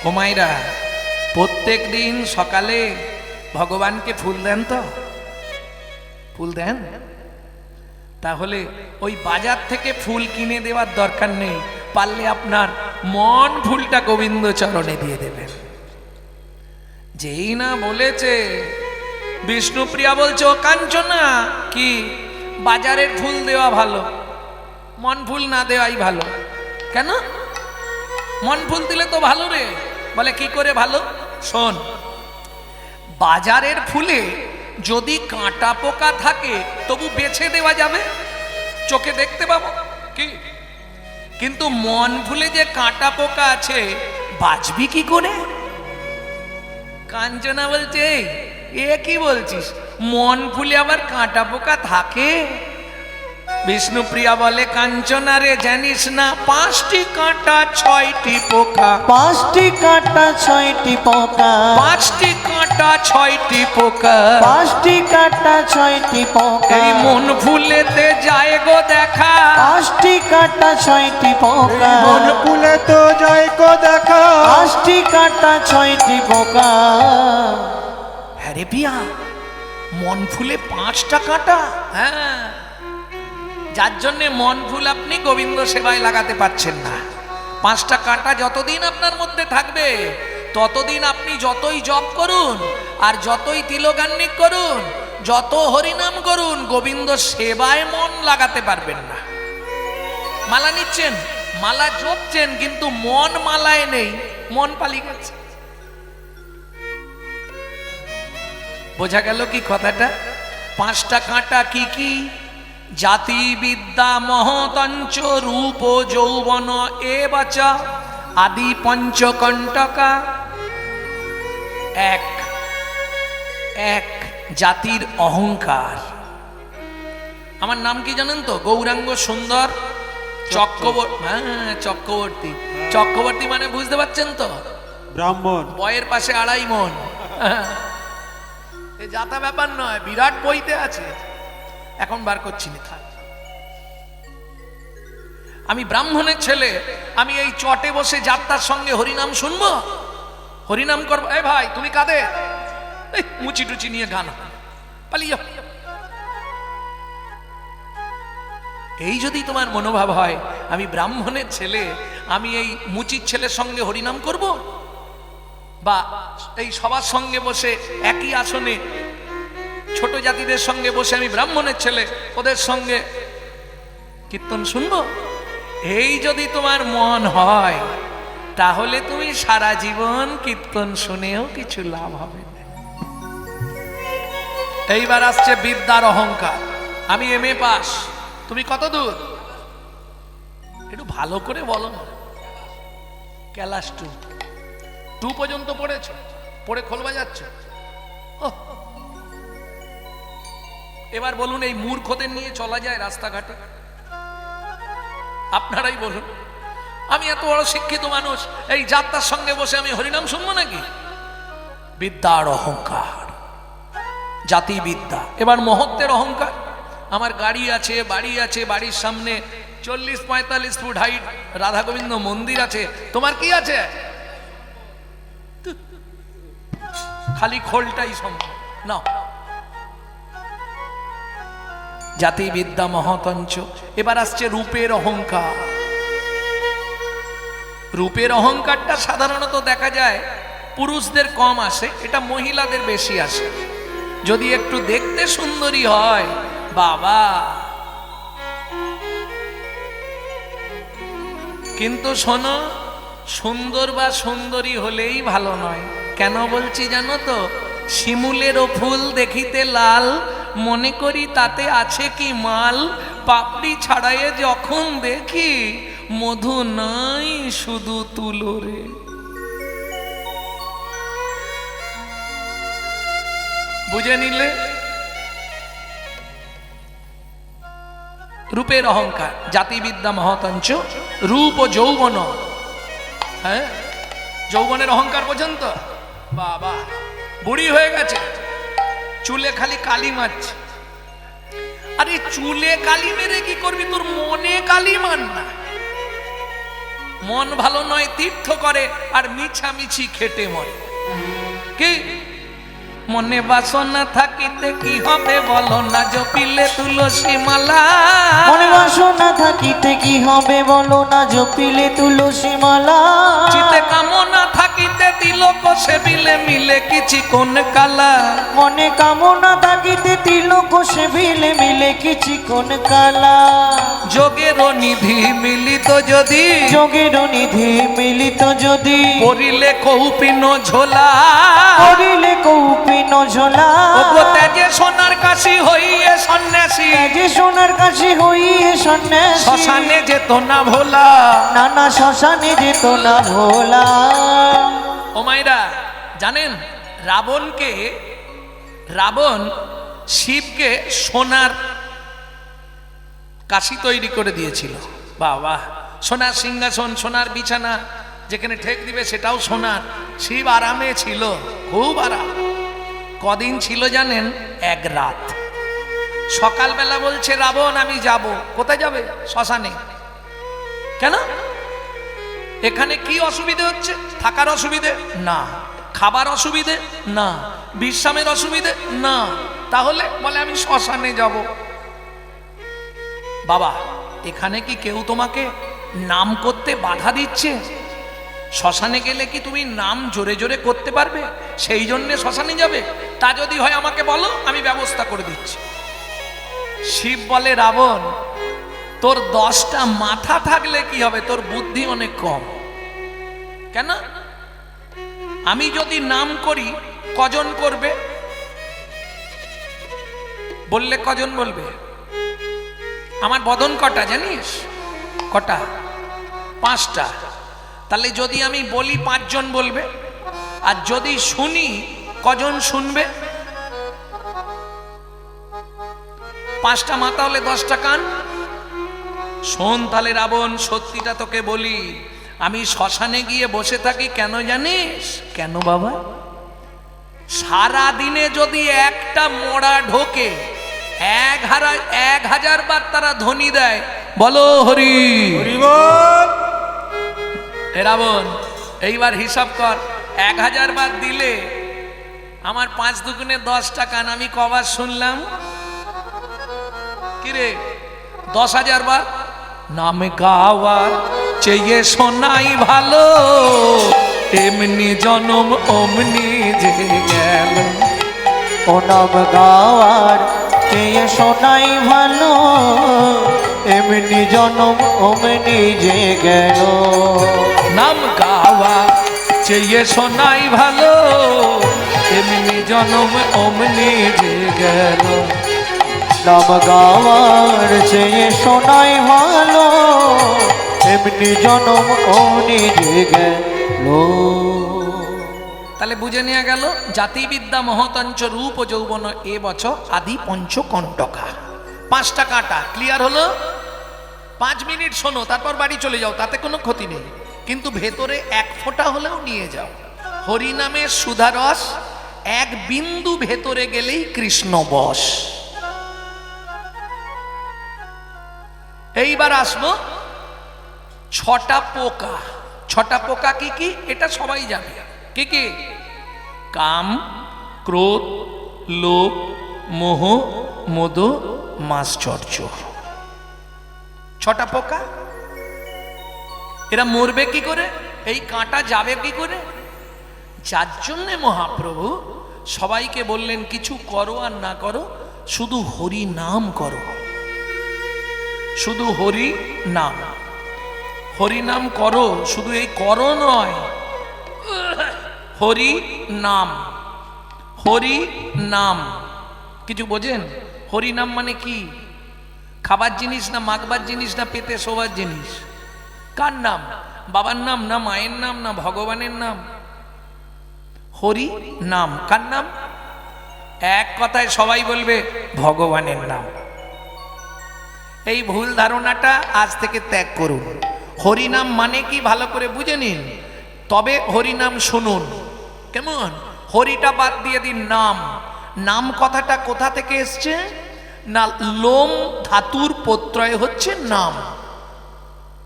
ও মায়েরা, প্রত্যেক দিন সকালে ভগবানকে ফুল দেন তো? ফুল দেন? তাহলে ওই বাজার থেকে ফুল কিনে দেওয়ার দরকার নেই, পারলে আপনার মন ফুলটা গোবিন্দ চরণে দিয়ে দেবেন। যেই না বলেছে বিষ্ণুপ্রিয়া বলছে, ও কাঞ্চনা, কি বাজারের ফুল দেওয়া ভালো, মন ফুল না দেওয়াই ভালো? কেন? মন ফুল দিলে তো ভালো রে। বলে কি করে ভালো? শোন, বাজারের ফুলে যদি কাঁটা পোকা থাকে তবু বেছে দেওয়া যাবে, চোখে দেখতে পাবো কি, কিন্তু মন ফুলে যে কাঁটা পোকা আছে বাঁচবি কি করে? কাঞ্চনা বলছে, এ কি বলছিস, মন ফুলে আবার কাঁটা পোকা থাকে? বিষ্ণুপ্রিয়া বলে, কাঞ্চনা রে, জানিস না 5টি কাঁটা 6টি পোকা, 5টি কাঁটা 6টি পোকা, 5টি কাঁটা 6টি পোকা, 5টি কাঁটা 6টি পোকা, এই মন ফুলেতে যায় গো দেখা। 5টি কাঁটা 6টি পোকা, মন ফুলে তো যায় কো দেখা। 5টি কাঁটা 6টি পোকা। হ্যাঁ রে পিয়া, মন ফুলে 5টা কাঁটা। হ্যাঁ, যার জন্যে মন ফুল আপনি গোবিন্দ সেবায় লাগাতে পারছেন না। 5টা কাঁটা যতদিন আপনার মধ্যে থাকবে ততদিন আপনি যতই জপ করুন আর যতই তিলগান্নিক করুন, যত হরিনাম করুন, গোবিন্দ সেবায় মন লাগাতে পারবেন না। মালা নিচ্ছেন, মালা জপছেন, কিন্তু মন মালায় নেই, মন পালিয়ে গেছে। বোঝা গেল কি কথাটা? 5টা কাঁটা কি কি? জাতি বিদ্যা মহতঞ্চ রূপ যৌবন এ বাচা আদি পঞ্চকণ্টকা। এক এক জাতির অহংকার। আমার নাম কি জানেন তো? গৌরাঙ্গ সুন্দর চক্রবর্তী। হ্যাঁ, চক্রবর্তী। চক্রবর্তী মানে বুঝতে পারছেন তো? ব্রাহ্মণ। বয়ের পাশে 2.5 মণ। এ যাতা ব্যাপার নয়, বিরাট বইতে আছে, এখন বার করছি না, থাক। আমি ব্রাহ্মণের ছেলে, আমি এই চটে বসে যাত্রার সঙ্গে হরিনাম শুনবো, হরিনাম করবো? এ ভাই, তুমি কাঁদে মুচি টুচি নিয়ে গান পালিয়ে। এই যদি তোমার মনোভাব হয়, আমি ব্রাহ্মণের ছেলে, আমি এই মুচির ছেলের সঙ্গে হরিনাম করব, বা এই সবার সঙ্গে বসে একই আসনে ছোট জাতিদের সঙ্গে বসে আমি ব্রাহ্মণের ছেলে ওদের সঙ্গে কীর্তন শুনবো, এই যদি তোমার মন হয়, তাহলে তুমি সারা জীবন কীর্তন শুনেও কিছু লাভ হবে না। এইবার আসছে বিদ্যার অহংকার। আমি MA পাস, তুমি কত দূর? একটু ভালো করে বলো না। ক্লাস 2 পর্যন্ত পড়েছ, পড়ে খোল বাজাচ্ছ। এবার বলুন, এই মূর্খদের নিয়ে চলা যায় রাস্তাঘাটে? আপনারাই বলুন। আমি এত বড় শিক্ষিত মানুষ, এই যাত্রার সঙ্গে বসে আমি হরিনাম শুনবো নাকি? বিদ্যার অহংকার, জাতি বিদ্যা। এবার মহত্বের অহংকার। আমার গাড়ি আছে, বাড়ি আছে, বাড়ির সামনে 40-45 ফুট হাইট রাধা গোবিন্দ মন্দির আছে, তোমার কি আছে? খালি খোলটাই সম্ভব না। জাতি বিদ্যা মহতঞ্চ। এবার আসছে রূপের অহংকার। রূপের অহংকারটা সাধারণত দেখা যায় পুরুষদের কম আসে, এটা মহিলাদের বেশি আসে। যদি একটু দেখতে সুন্দরী হয়, বাবা, কিন্তু শোনো, সুন্দর বা সুন্দরী হলেই ভালো নয়। কেন বলছি জানো তো? শিমুলেরও ফুল দেখিতে লাল, মনে করি তাতে আছে কি মাল, পাপড়ি ছাড়াইয়ে যখন দেখি মধু নাই শুধু তুলো রে। বুঝে নিলে? রূপের অহংকার, জাতিবিদ্যা মহতঞ্চ রূপ ও যৌবন। হ্যাঁ, যৌবনের অহংকার পর্যন্ত। বাবা, বুড়ি হয়ে গেছে, চুলে খালি কালি মারছে। আরে চুলে কালি মেরে কি করবি? তোর মনে কালি মান না। মন ভালো নয় তীর্থ করে আর মিছামিছি খেটে মরে। কি মনে বাসনা থাকিতে কি হবে বলো না, জপিলে তুলসী মালা। মনে বাসনা থাকিতে কি হবে বলো না, জপিলে তুলসী মালা। চিতে কামনা থাকিতে তিলক সেবিলে মিলে কিছু কোন কালা। মনে কামনা থাকিতে তিলক সেবিলে মিলে কিছু কোন কালা। যোগের নিধি মিলিত যদি, যোগের নিধি মিলিত যদি, পড়িলে কৌপিন ঝোলা। করিলে কৌপিন ঝোলা। ওগো তেজে সোনার কাশি হইয়ে সন্ন্যাসী, যে সোনার কাছে হইয়ে সন্ন্যাসী, শ্মশানে যেত না ভোলা। নানা শ্মশানে যেত না ভোলা। ও মাইরা জানেন, রাবণ শিবকে সোনার কাশি তৈরি করে দিয়েছিল। বাবা, সোনার সিংহাসন, সোনার বিছানা, যেখানে ঠেক দিবে সেটাও সোনার। শিব আরামে ছিল, খুব আরাম। কদিন ছিল জানেন? এক রাত। সকালবেলা বলছে রাবণ আমি যাব। কোথায় যাবে? শ্মশানে। কেন? এখানে কি অসুবিধে হচ্ছে? থাকার অসুবিধে না, খাবার অসুবিধে না, বিশ্রামের অসুবিধে না। তাহলে বলে আমি শ্মশানে যাব। বাবা, এখানে কি কেউ তোমাকে নাম করতে বাধা দিচ্ছে? শ্মশানে গেলে কি তুমি নাম জোরে জোরে করতে পারবে? সেই জন্যে শ্মশানে যাবে? তা যদি হয় আমাকে বলো, আমি ব্যবস্থা করে দিচ্ছি। শিব বলে রাবণ, তোর 10টা মাথা থাকলে কি হবে? তোর বুদ্ধি অনেক কম। কেন? আমি যদি নাম করি কজন করবে? বললে কজন বলবে? আমার বদন কটা জানিস? কটা? 5টা। তাহলে যদি আমি বলি 5 জন বলবে, আর যদি শুনি কজন শুনবে? 5টা মাথা হলে 10টা কান। শোন তাহলে রাবণ, সত্যিটা তোকে বলি, আমি শ্মশানে গিয়ে বসে থাকি কেন জানিস? কেন বাবা? সারা দিনে যদি একটা মরা ঢোকে 1000 বার তারা ধ্বনি দেয়, বলো হরি হরি বল। হে রাবণ, এইবার হিসাব কর, 1000 বার দিলে আমার 5 দুগুণে 10টা কান, আমি কবার শুনলাম? কিরে, 10,000 বার। নাম গাওয়ার চেয়ে শোনাই ভালো, এমনি জনম অমনি যে গেল। ও নাম গাওয়ার চেয়ে শোনাই ভালো, এমনি জনম অমনি যে গেল। নাম গাওয়া চেয়ে শোনাই ভালো, এমনি জনম অমনি যে গেল। নাম গাওয়ার চেয়ে শোনাই ভালো, এমনি জনম অমনি যে গেল। তাহলে বুঝে নেওয়া গেল, জাতিবিদ্যা মহতঞ্চ রূপ যৌবন এ বছর আদি পঞ্চকণ্টকা। 5টা কাটা ক্লিয়ার হলো? 5 মিনিট শোনো, তারপর বাড়ি চলে যাও, তাতে কোনো ক্ষতি নেই। কিন্তু ভেতরে 1 ফোঁটা হলেও নিয়ে যাও। হরিনামের সুধারস 1 বিন্দু ভেতরে গেলেই কৃষ্ণ বশ। এইবার আসবো 6টা পোকা। 6টা পোকা কি কি? এটা সবাই জানে। কি কি? কাম, ক্রোধ, লোভ, মোহ, মদ, মাশ্চর্য। 6টা পোকা। এরা মরবে কি করে? এই কাঁটা যাবে কি করে? যার জন্যে মহাপ্রভু সবাইকে বললেন, কিছু করো আর না করো, শুধু হরি নাম করো। শুধু হরি নাম, হরি নাম করো। শুধু এই করো নয়, হরি নাম, হরি নাম। কিছু বোঝেন? হরি নাম মানে কি? খাবার জিনিস না, মাখবার জিনিস না, পেতে শোবার জিনিস? কার নাম? বাবার নাম না, মায়ের নাম না, ভগবানের নাম? হরি নাম। কার নাম? এক কথায় সবাই বলবে ভগবানের নাম। এই ভুল ধারণাটা আজ থেকে ত্যাগ করুন। হরিনাম মানে কি ভালো করে বুঝে নিন, তবে হরিনাম শুনুন। কেমন? হরিটা বাদ দিয়ে দিন, নাম। নাম কথাটা কোথা থেকে এসছে? না, লোম ধাতুর প্রত্যয় হচ্ছে নাম।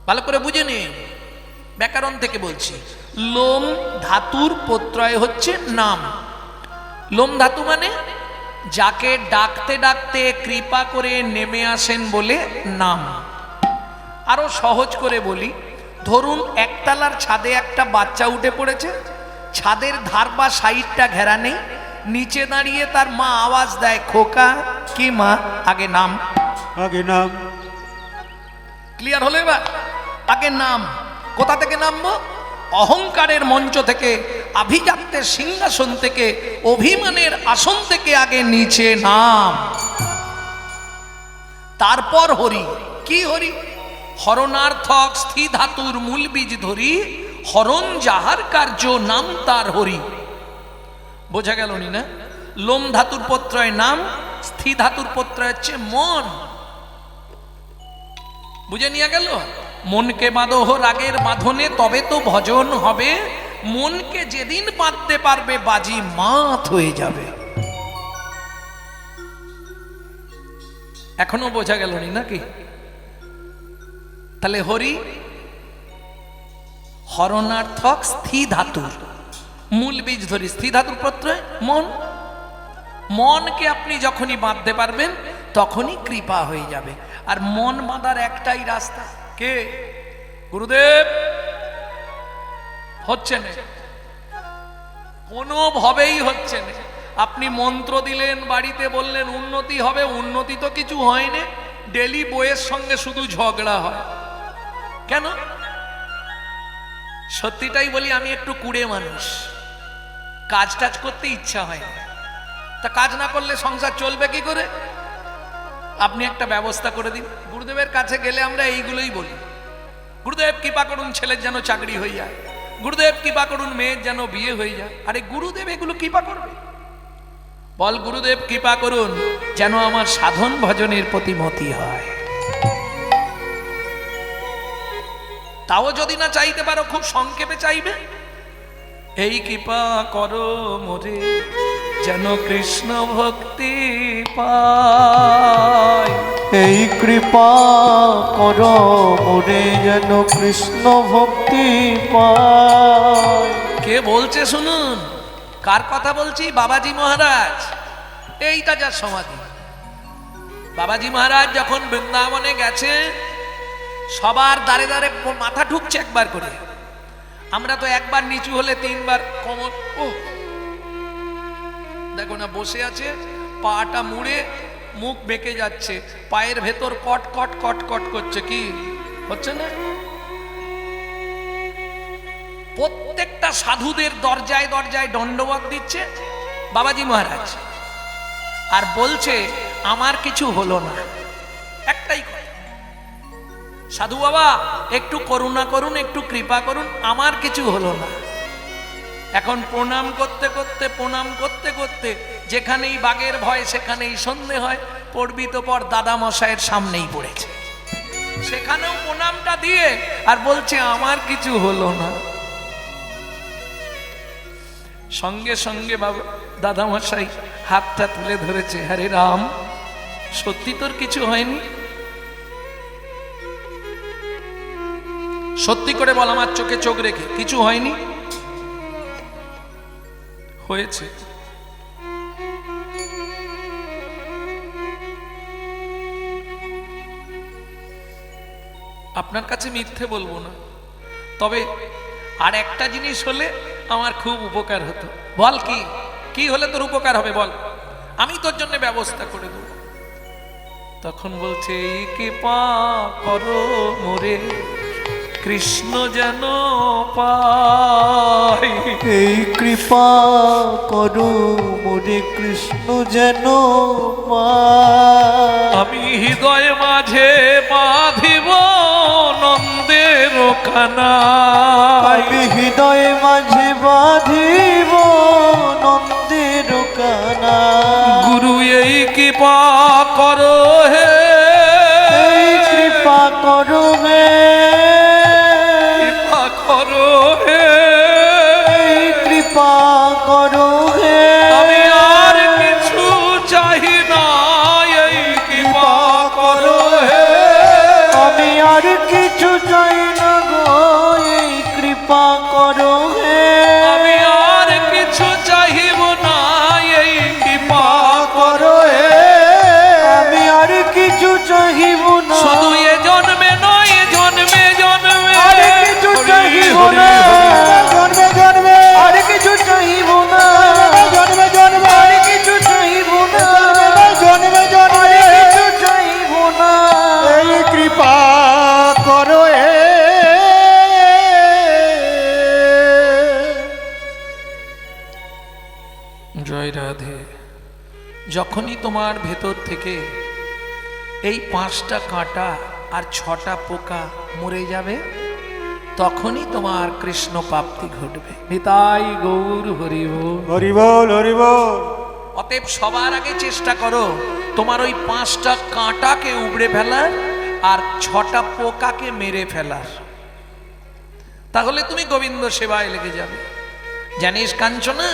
ভালো করে বুঝে নিন। ব্যাকরণ থেকে বলছি। লোম ধাতুর প্রত্যয় হচ্ছে নাম। লোম ধাতু মানে যাকে ডাকতে ডাকতে কৃপা করে নেমে আসেন বলে নাম। আরো সহজ করে বলি, ধরুন একতলার ছাদে একটা বাচ্চা উঠে পড়েছে, ছাদের ধার বা সাইডটা ঘেরা নেই, নিচে দাঁড়িয়ে তার মা আওয়াজ দেয়, খোকা কি মা, আগে নাম। আগে নাম। ক্লিয়ার হলো এবার? আগে নাম। কোথা থেকে নামবো? অহংকারের মঞ্চ থেকে, আভিজাত্যের সিংহাসন থেকে, অভিমানের আসন থেকে আগে নিচে নাম, তারপর হরি। কি হরি? হরণার্থক স্থি ধাতুর মূল বীজ ধরি, হরণ যাহার কার্য নাম তার হরি। বোঝা গেল নি না? লোম ধাতুর প্রত্যয় নাম, স্থি ধাতুর প্রত্যয় হচ্ছে মন। বুঝে নিয়ে গেল? মনকে বাঁধো রাগের বাঁধনে, তবে তো ভজন হবে। মনকে যেদিন বাঁধতে পারবে বাজি মাত হয়ে যাবে। এখনো বোঝা গেল নি নাকি? তাহলে হরি হরণার্থক স্থি ধাতুর মূল বীজ ধরি, স্থি ধাতুর প্রত্যয় মন। মনকে আপনি যখনই বাঁধতে পারবেন তখনই কৃপা হয়ে যাবে। আর মন বাঁধার একটাই রাস্তা, কে? গুরুদেব। হচ্ছে না, কোনোভাবেই হচ্ছে না। আপনি মন্ত্র দিলেন, বাড়িতে বললেন উন্নতি হবে, উন্নতি তো কিছু হয় না। ডেলি বইয়ের সঙ্গে শুধু ঝগড়া হয়। কেন? সত্যিটাই বলি, আমি একটু কুড়ে মানুষ, কাজ টাজ করতে ইচ্ছা হয় না। তা কাজ না করলে সংসার চলবে কি করে? আপনি একটা ব্যবস্থা করে দিন। গুরুদেবের কাছে গেলে আমরা এইগুলোই বলি, গুরুদেব কৃপা করুন ছেলের যেন চাকরি হয়ে যায়, গুরুদেব কৃপা করুন মেয়ের যেন বিয়ে হয়ে যায়। আরে গুরুদেব এগুলো কৃপা করবে? বল গুরুদেব কৃপা করুন যেন আমার সাধন ভজনের প্রতিমতি হয়। তাও যদি না চাইতে পারো, খুব সংক্ষেপে চাইবে, এই কৃপা করো মোরে যেন কৃষ্ণ ভক্তি পায়। এই কৃপা করো মোরে যেন কৃষ্ণ ভক্তি পায়। কে বলছে শুনুন? কার কথা বলছি? বাবাজি মহারাজ। এইটা যার সমাধি। বাবাজি মহারাজ যখন বৃন্দাবনে গেছে, সবার দাঁড়ে দাঁড়ে মাথা ঠুকছে একবার করে। আমরা তো একবার নিচু হলে তিনবার কোমর। ও দেখো না, বসে আছে, পাটা মুড়ে, মুখ বেঁকে যাচ্ছে, পায়ের ভেতর কট কট কট কট করছে। কি হচ্ছে না? প্রত্যেকটা সাধুদের দরজায় দরজায় দণ্ডবত দিচ্ছে বাবাজি মহারাজ, আর বলছে আমার কিছু হলো না। একটাই কথা, সাধু বাবা একটু করুণা করুন, একটু কৃপা করুন, আমার কিছু হলো না। এখন প্রণাম করতে করতে প্রণাম করতে করতে যেখানেই বাঘের ভয় সেখানেই সন্ধে হয়। পড়বি তো পর, দাদা মশাইয়ের সামনেই পড়েছে, সেখানেও প্রণামটা দিয়ে আর বলছে আমার কিছু হলো না। সঙ্গে সঙ্গে বাবা দাদা মশাই হাতটা তুলে ধরেছে, হরে রাম, সত্যি তোর কিছু হয়নি? সত্যি করে বল, আমার চোখে চোখ রেখে, কিছু হয়নি? হয়েছে। আপনার কাছে মিথ্যে বলবো না, তবে আর একটা জিনিস হলে আমার খুব উপকার হতো। বল কি? কি হলে তোর উপকার হবে বল, আমি তোর জন্য ব্যবস্থা করে দেব। তখন বলছে এই কৃপা করো মোরে কৃষ্ণ যেন পাই। এই কৃপা করো মোরে কৃষ্ণ যেন পাই। আমি হৃদয় মাঝে বাঁধিব নন্দের কানাই। আমি হৃদয় মাঝে বাঁধিব নন্দের কানাই। গুরু এই কৃপা করো হে, এই কৃপা করো হে, কৃপা করো হে, এই কৃপা করো হে। আমি আর কিছু চাই না, এই কৃপা করো হে। আমি আর কিছু চাই না গো, এই করো হে আমি আর কিছু চাহিব না, এই কৃপা করো হে আমি আর কিছু চাহিব না শুধু এ জন্মে নয়, এ জন্মে জন্মে আর কিছু চাহিব না জন্মে জন্মে আর কিছু চাহিব না জন্মে জন্মে আর কিছু চাহিব না জন্মে আর জন্মে কিছু চাহিব না এই কৃপা করো হে জয় রাধে। যখনই তোমার ভেতর থেকে এই 5টা কাঁটা আর 6টা পোকা মরে যাবে, তখনই তোমার কৃষ্ণ প্রাপ্তি ঘটবে। নিতাই গৌর হরি বল। হরি বল হরি বল। অতএব সবার আগে চেষ্টা করো তোমার ওই 5টা কাঁটাকে উবড়ে ফেলার আর 6টা পোকাকে মেরে ফেলার, তাহলে তুমি গোবিন্দ সেবায় লেগে যাবে। জানিস কাঞ্চনা,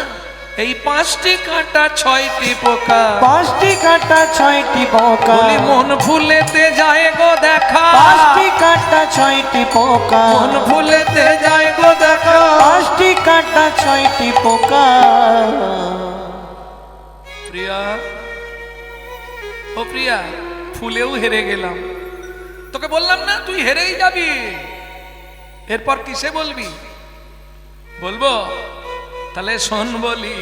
এই 5টি কাঁটা 6টি পোকা, 5টি কাঁটা 6টি পোকা বলি মন ফুলেতে যায় গো দেখা, 5টি কাঁটা 6টি পোকা মন ফুলেতে যায় গো দেখা। 5টি কাঁটা 6টি পোকা প্রিয়া, ও প্রিয়া, ফুলেও হেরে গেলাম। তোকে বললাম না তুই হেরেই যাবি, এরপর কিসে বলবি? বলবো? তাহলে শোন বলি,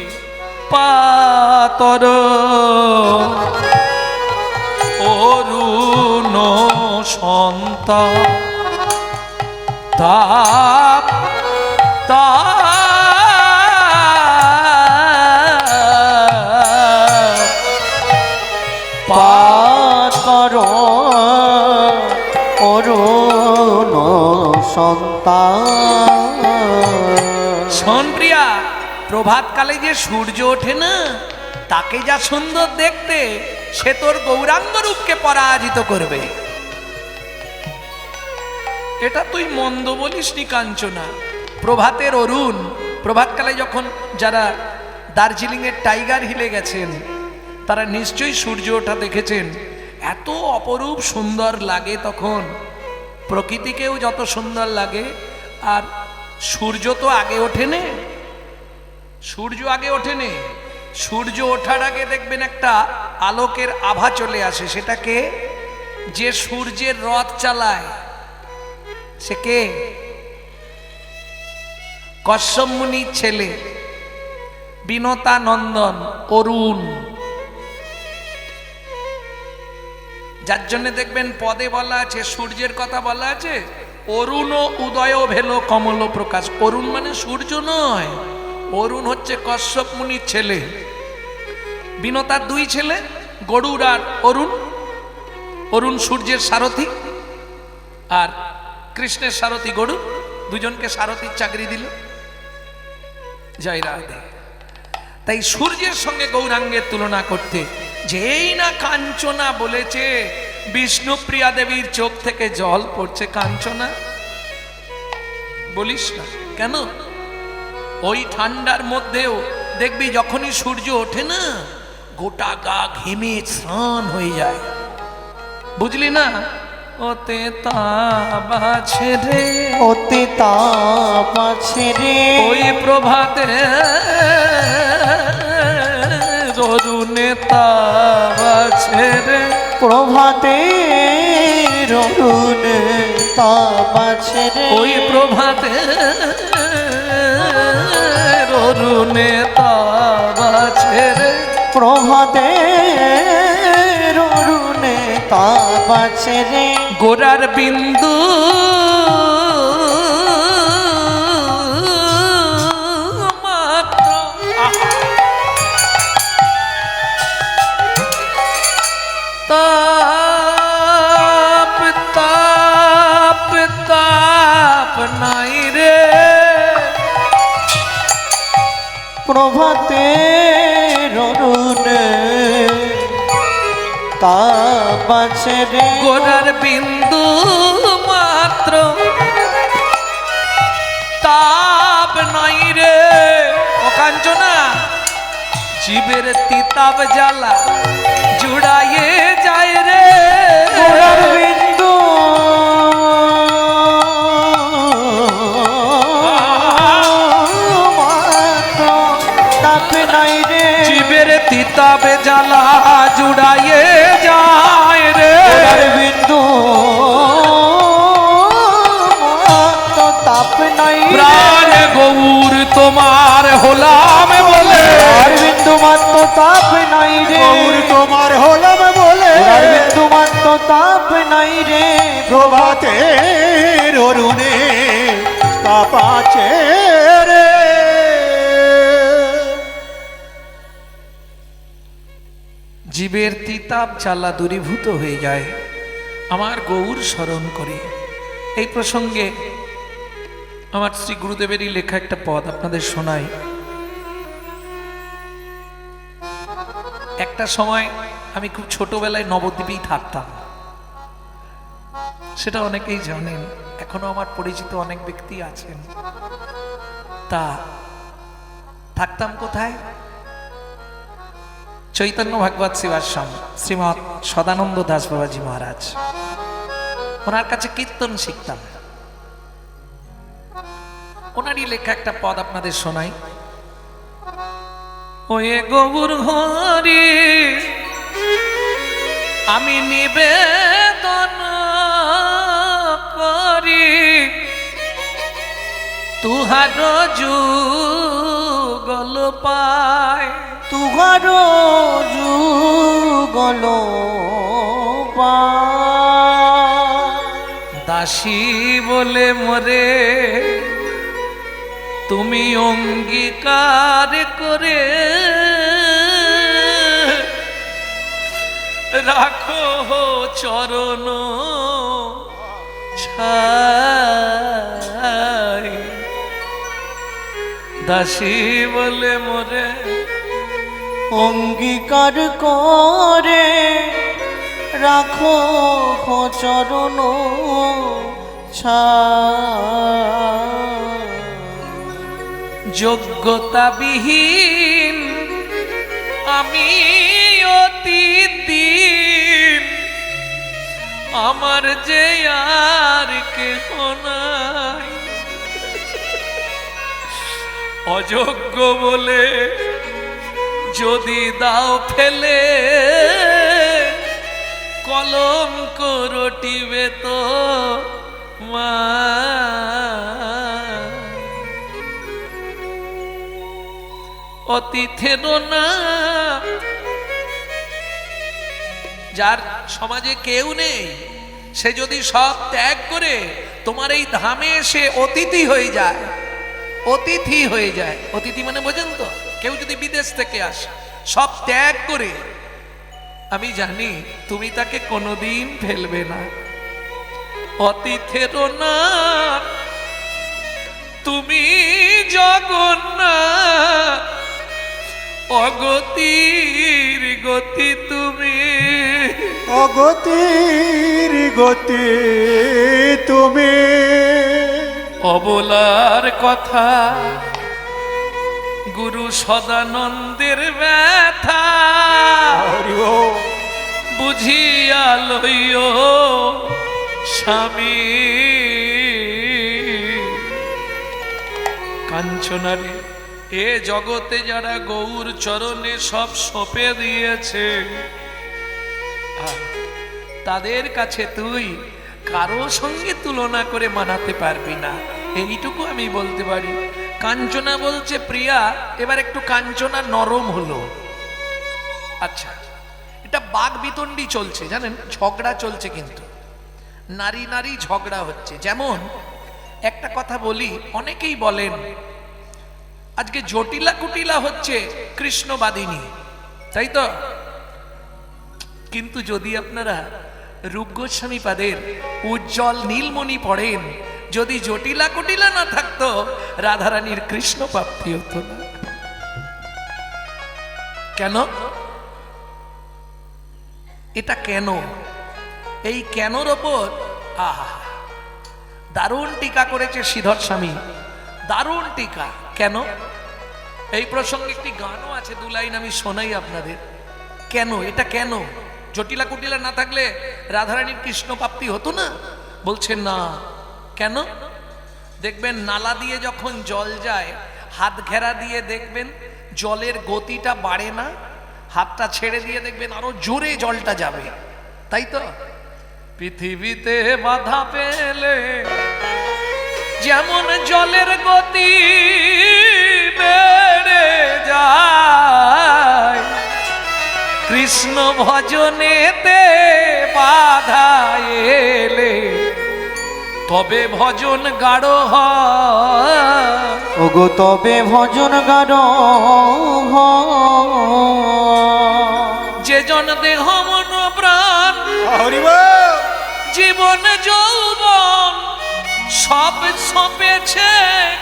পাতর অরুণ সন্তান তাপ পাতর অরুণ সন্তান শোন প্রিয়া, প্রভাতকালে যে সূর্য ওঠে না, তাকে যা সুন্দর দেখতে, সে তোর গৌরাঙ্গ রূপকে পরাজিত করবে। এটা তুই মন্দ বলিসনি কাঞ্চনা। প্রভাতের অরুণ, প্রভাতকালে যখন যারা দার্জিলিং এর টাইগার হিলে গেছেন, তারা নিশ্চয়ই সূর্য ওঠা দেখেছেন। এত অপরূপ সুন্দর লাগে তখন, প্রকৃতিকেও যত সুন্দর লাগে। আর সূর্য তো আগে ওঠেনে, সূর্য আগে ওঠেনে, সূর্য ওঠার আগে দেখবেন একটা আলোকের আভা চলে আসে। সেটাকে যে সূর্যের রথ চালায়, সে কে? কশ্যপ মুনির ছেলে বিনতা নন্দন অরুণ, যার জন্য দেখবেন পদে বলা আছে, সূর্যের কথা বলা আছে, অরুণ উদয় ভেল কমল প্রকাশ। অরুণ মানে সূর্য নয়, অরুণ হচ্ছে কশ্যপ মুনির ছেলে। বিনতার 2 ছেলে, গরুড় আর অরুণ। অরুণ সূর্যের সারথি আর কৃষ্ণের সারথি গরুড়, দুজনকে সারথির চাকরি দিল। জয় রাধে। তাই সূর্যের সঙ্গে গৌরাঙ্গের তুলনা করতে, যেই না কাঞ্চনা বলেছে, বিষ্ণুপ্রিয়া দেবীর চোখ থেকে জল পড়ছে। কাঞ্চনা বলিস না কেন? ওই ঠান্ডার মধ্যেও দেখবি যখনই সূর্য ওঠে না, গোটা গা ঘেমে স্নান হয়ে যায়। বুঝলি না? ওতে তাপ আছে রে, ওতে তাপ আছে রে, ওই প্রভাতে অরুণে তাপ আছে রে, প্রভাতে অরুণে তাপ আছে রে, ওই প্রভাতে অরুণে তাপ আছে রে, প্রভাতে অরুণে তাপ আছে রে। গোরার বিন্দু মাত্র তাপ তাপ তাপ নাই রে, প্রভাতে অরুণে তাপ আছে রে। গোরার বিন্দু মাত্র তাপ নাই রে। ও কাঞ্চনা, জীবের তিতাব জ্বালা জুড়াইয়ে যায় রে, গোরার বিন্দু তাপ নাই রে জীবের তিতাবে জ্বালা জুড়াইয়ে যায় রে উদার বিন্দু তো তাপ নাই রে প্রাণ গৌর তোমার হলাম বলে উদার বিন্দু মাত্র তাপ নাই রে গৌর তোমার হলাম বলে উদার বিন্দু মাত্র তাপ নাই রে প্রভাতের অরুণে তাপ আছে রে জীবের তিতাব জ্বালা দূরীভূত হয়ে যায় আমার গৌর স্মরণ করে। এই প্রসঙ্গে আমার শ্রী গুরুদেবেরই লেখা একটা পদ আপনাদের শোনাই। একটা সময় আমি খুব ছোটবেলায় নবদ্বীপেই থাকতাম, সেটা অনেকেই জানেন, এখনো আমার পরিচিত অনেক ব্যক্তি আছেন। তা থাকতাম কোথায়? চৈতন্য ভাগবত সেবাশ্রম শ্রীমৎ সদানন্দ দাস বাবাজি মহারাজ, ওনার কাছে কীর্তন শিখতাম। ওনারই লেখা একটা পদ আপনাদের শোনাই। ওয়ে গৌর হরি আমি নিবেদন করি তুহার যুগল পায় তুহার যুগল দাসী বলে মরে তুমি অঙ্গীকার করে রাখো চরণ ছায় দাসী বলে মরে অঙ্গীকার করে রাখো চরণ যোগ্যতাবিহীন আমি অতিদিন আমার যে আর কেহ নাই অযোগ্য বলে যদি দাও ফেলে কলঙ্ক রটিবে তো মা অতিথের না যার সমাজে কেউ নেই সে যদি সব ত্যাগ করে তোমার এই ধামে এসে অতিথি হয়ে যায়, অতিথি হয়ে যায়, অতিথি মানে বোঝেন তো, কেউ যদি বিদেশ থেকে আসে সব ত্যাগ করে, আমি জানি তুমি তাকে কোনোদিন ফেলবে না। অতিথের না তুমি জগন্নাথ অগতির গতি তুমি অগতির গতি তুমি অবলার কথা গুরু সদানন্দের ব্যথা হরি বল। বুঝিয়া লইও স্বামী কাঞ্চনারে এ জগতে যারা গৌর চরণে সব সঁপে দিয়েছে তাদের কাছে তুই কারো সঙ্গে তুলনা করে মানাতে পারবি না, এইটুকু আমি বলতে পারি। কাঞ্চনা বলছে প্রিয়া, এবার একটু কাঞ্চনা নরম হলো। আচ্ছা, এটা বাঘ বিতণ্ডি চলছে, জানেন, ঝগড়া চলছে, কিন্তু নারী নারী ঝগড়া হচ্ছে। যেমন একটা কথা বলি, অনেকেই বলেন আজকে জটিলা কুটিলা হচ্ছে কৃষ্ণবাদিনী, তাই তো? কিন্তু যদি আপনারা রূপ গোস্বামী পাদের উজ্জ্বল নীলমণি পড়েন, যদি জটিলা কুটিলা না থাকতো রাধারানীর কৃষ্ণ প্রাপ্তি হতো না। কেন? এটা কেন? এই কেনর ওপর আহা দারুণ টিকা করেছে শ্রীধর স্বামী, দারুণ টিকা। কেন? এই প্রসঙ্গে একটি গানও আছে, দু লাইন আমি শোনাই আপনাদের। কেন এটা? কেন জটিলা কুটিলা না থাকলে রাধারানীর কৃষ্ণ প্রাপ্তি হতো না? বলছেন না। কেন? দেখবেন নালা দিয়ে যখন জল যায়, হাত ঘেরা দিয়ে দেখবেন জলের গতিটা বাড়ে না, হাতটা ছেড়ে দিয়ে দেখবেন আরো জোরে জলটা যাবে, তাই তো? পৃথিবীতে বাধা পেলে যেমন জলের গতি বেড়ে যায়, কৃষ্ণ ভজনেতে বাধা এলে তবে ভজন গাঢ় হয়। ওগো তবে ভজন গাঢ় যে জন দেহ মন প্রাণ হরি বল। জীবন যৌবন সব সপেছে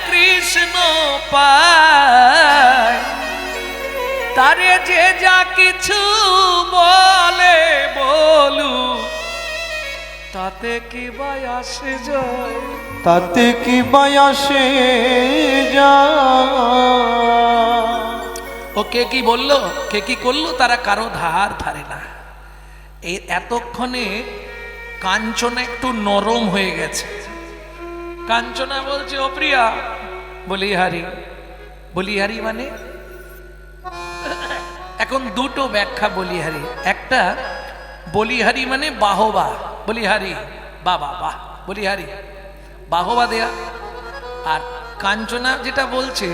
কৃষ্ণ পায়, তারে যে যা কিছু বলে বলু, তাতে কি বাই আসে যায়? তাতে কি বয়সে যা। ও কে কি বললো, কে কি করলো, তারা কারো ধার ধারে না। এই এতক্ষণে কাঞ্চনা একটু নরম হয়ে গেছে। কাঞ্চনা বলছে, ও প্রিয়া, বলিহারি। বলিহারি মানে এখন দুটো ব্যাখ্যা বলিহারি। একটা, বলিহারি মানে বাহবা, বলিহারি বাবা বাহ, বলিহারি বাহবা দেয়া। আর কাঞ্চনা যেটা বলছে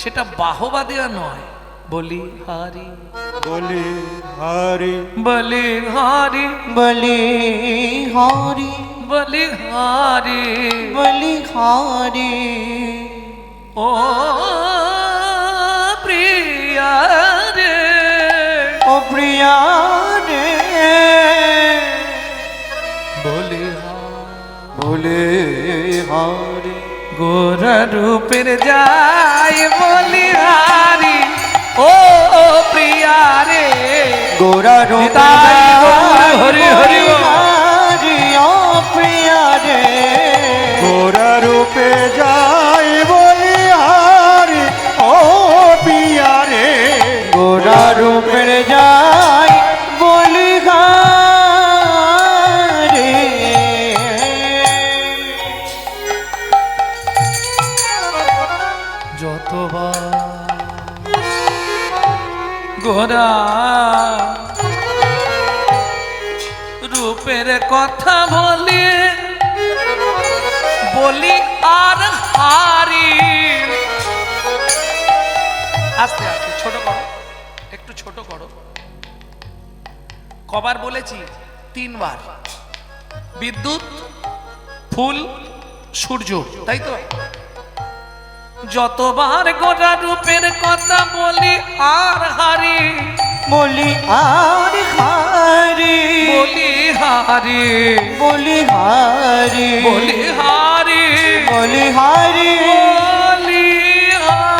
সেটা বাহবা দেয়া নয়, বলিহারি বলি হরি বলিহারি বলি হরি বলিহারি। বলি হরি। ও প্রিয়া রে, ও প্রিয়া রে বলে হরি। গোরা রূপের যাই বলিহারি, ও প্রিয়া রে। গোরা রূপে হরি হরি হরি। ও প্রিয়া রে গোরা রূপে যাই বলি হরি, ও পিয়া রে। গোরা রূপের যাই বলি হরি। যতবার গোরা রূপের কথা বলি বলি আর হারি। আস্তে আস্তে ছোট করো, একটু ছোট করো। কবার বলেছি? 3 বার। বিদ্যুৎ, ফুল, সূর্য, তাই তো? যতবার গোরা রূপের কথা বলি আর হারি, বলি আর হারি। বলি হারি বলি হারি। বলি হারি বলি হারি। বলি হারি।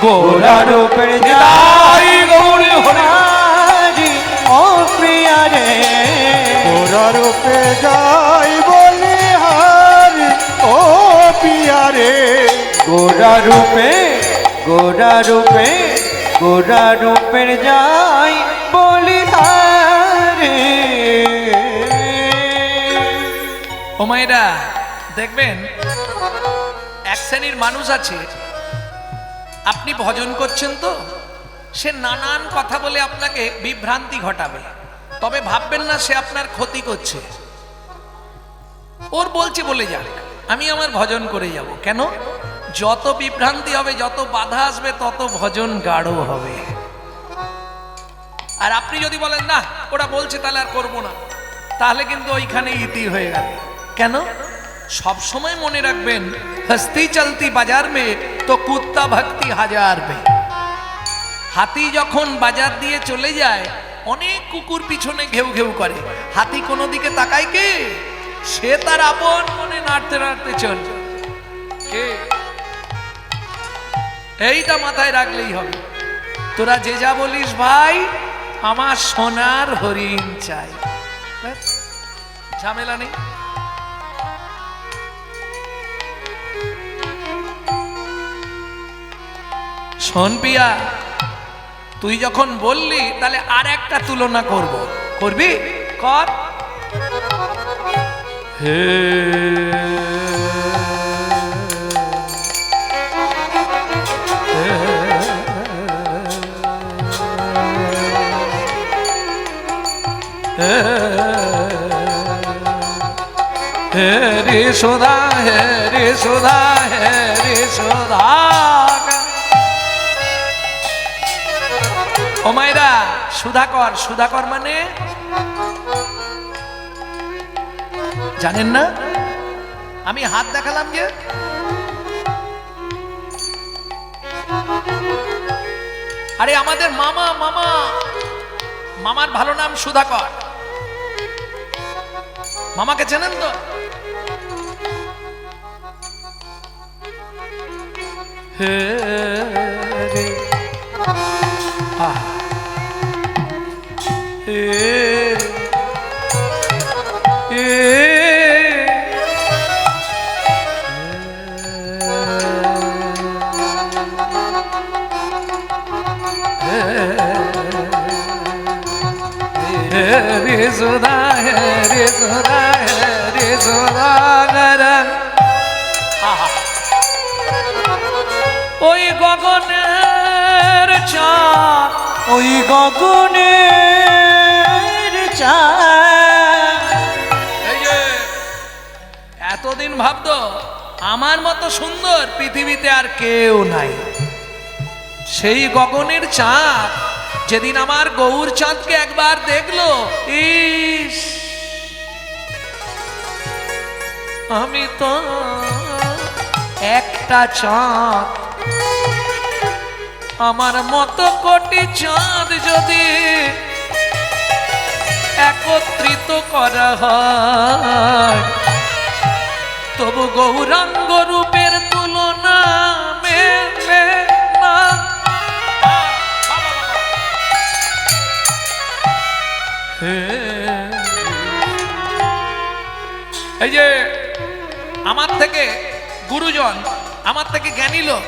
গোরা রূপের যাই গৌরী হরি। ও প্রিয়া রে গোরা রূপে যাই বলি হরি, ও পিয়া রে। গোরা রূপে গোরা রূপে গোরা রূপের যাই বলি হরি। ও মায়েরা, দেখবেন এক শ্রেণীর মানুষ আছে, আপনি ভজন করছেন তো, সে নানান কথা বলে আপনাকে বিভ্রান্তি ঘটাবে, তবে ভাববেন না সে আপনার ক্ষতি করছে। ওর বলছে বলে যাক, আমি আমার ভজন করে যাব। কেন? যত বিভ্রান্তি হবে, যত বাধা আসবে, তত ভজন গাঢ় হবে। আর আপনি যদি বলেন না ওরা বলছে তাহলে আর করবো না, তাহলে কিন্তু ওইখানে ইতি হয়ে গেল। কেন? সব সময় মনে রাখবেন, হস্তি চলতি বাজার মে তো কুত্তা ভক্তি হাজার মে। হাতি যখন বাজার দিয়ে চলে যায়, অনেক কুকুর পিছনে ঘেউ ঘেউ করে, হাতি কোনো দিকে তাকায় কে? সে তার আপন মনে নাড়তে নাড়তে চলছে। কে? এইটা মাথায় রাখলেই হবে। তোরা যে যা বলিস ভাই, আমার সোনার হরিণ চাই, ব্যাস, ঝামেলা নেই। শোন পিয়া, তুই যখন বললি তাহলে আর একটা তুলনা করব। করবি? কর। হে হে রে সুধা, হে রে সুধা, হে রে সুধা। ও মায়েরা, সুধাকর, সুধাকর মানে জানেন না? আমি হাত দেখালাম যে, আরে আমাদের মামা, মামা, মামার ভালো নাম সুধাকর। মামাকে চেনেন তো? হে রে আহ, হে রে সুধা, হে রে সুধা, হে রে সুধাগর। ওই গগনের চাঁদ, ওই গগনের চাঁদ। এই যে এতদিন ভাবতো আমার মতো সুন্দর পৃথিবীতে আর কেউ নাই। সেই গগনের চাঁদ যেদিন আমার গৌর চাঁদকে একবার দেখলো, ইস, আমি তো একটা চাঁদ, আমার মতো কোটি চাঁদ যদি একত্রিত করা হয়, তবু গৌরাঙ্গ রূপের তুলনা মেলে না। এই যে আমার থেকে গুরুজন, আমার থেকে জ্ঞানী লোক,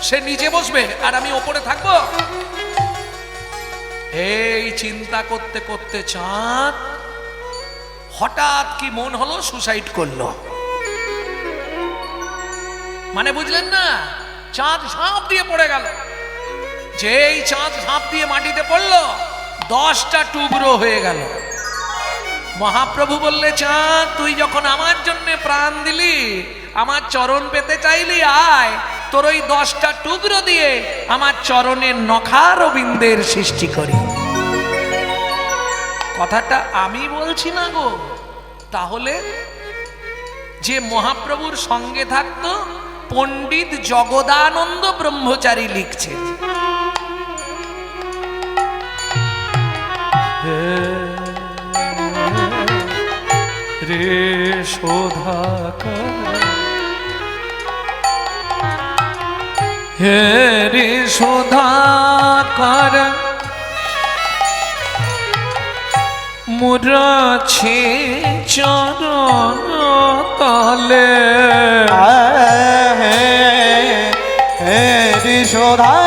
সে নিচে বসবে আর আমি ওপরে থাকবো। এই চিন্তা করতে করতে চাঁদ হঠাৎ কি মন হলো, সুসাইড করলো। মানে বুঝলেন না? চাঁদ ঝাঁপ দিয়ে পড়ে গেল। যেই চাঁদ ঝাঁপ দিয়ে মাটিতে পড়লো, 10টা টুকরো হয়ে গেল। মহাপ্রভু বললে, চাঁদ তুই যখন আমার জন্য প্রাণ দিলি, আমার চরণ পেতে চাইলি, আয় তোর ওই 10টা টুকরো দিয়ে আমার চরণের নখারবিন্দের সৃষ্টি করি। কথাটা আমি বলছি না গো, তাহলে যে মহাপ্রভুর সঙ্গে থাকতো পণ্ডিত জগদানন্দ ব্রহ্মচারী লিখছেন, রে শোধাকর, হে রে শোধাকর, মুরাছে চরণ তলে। হে ঋষধা,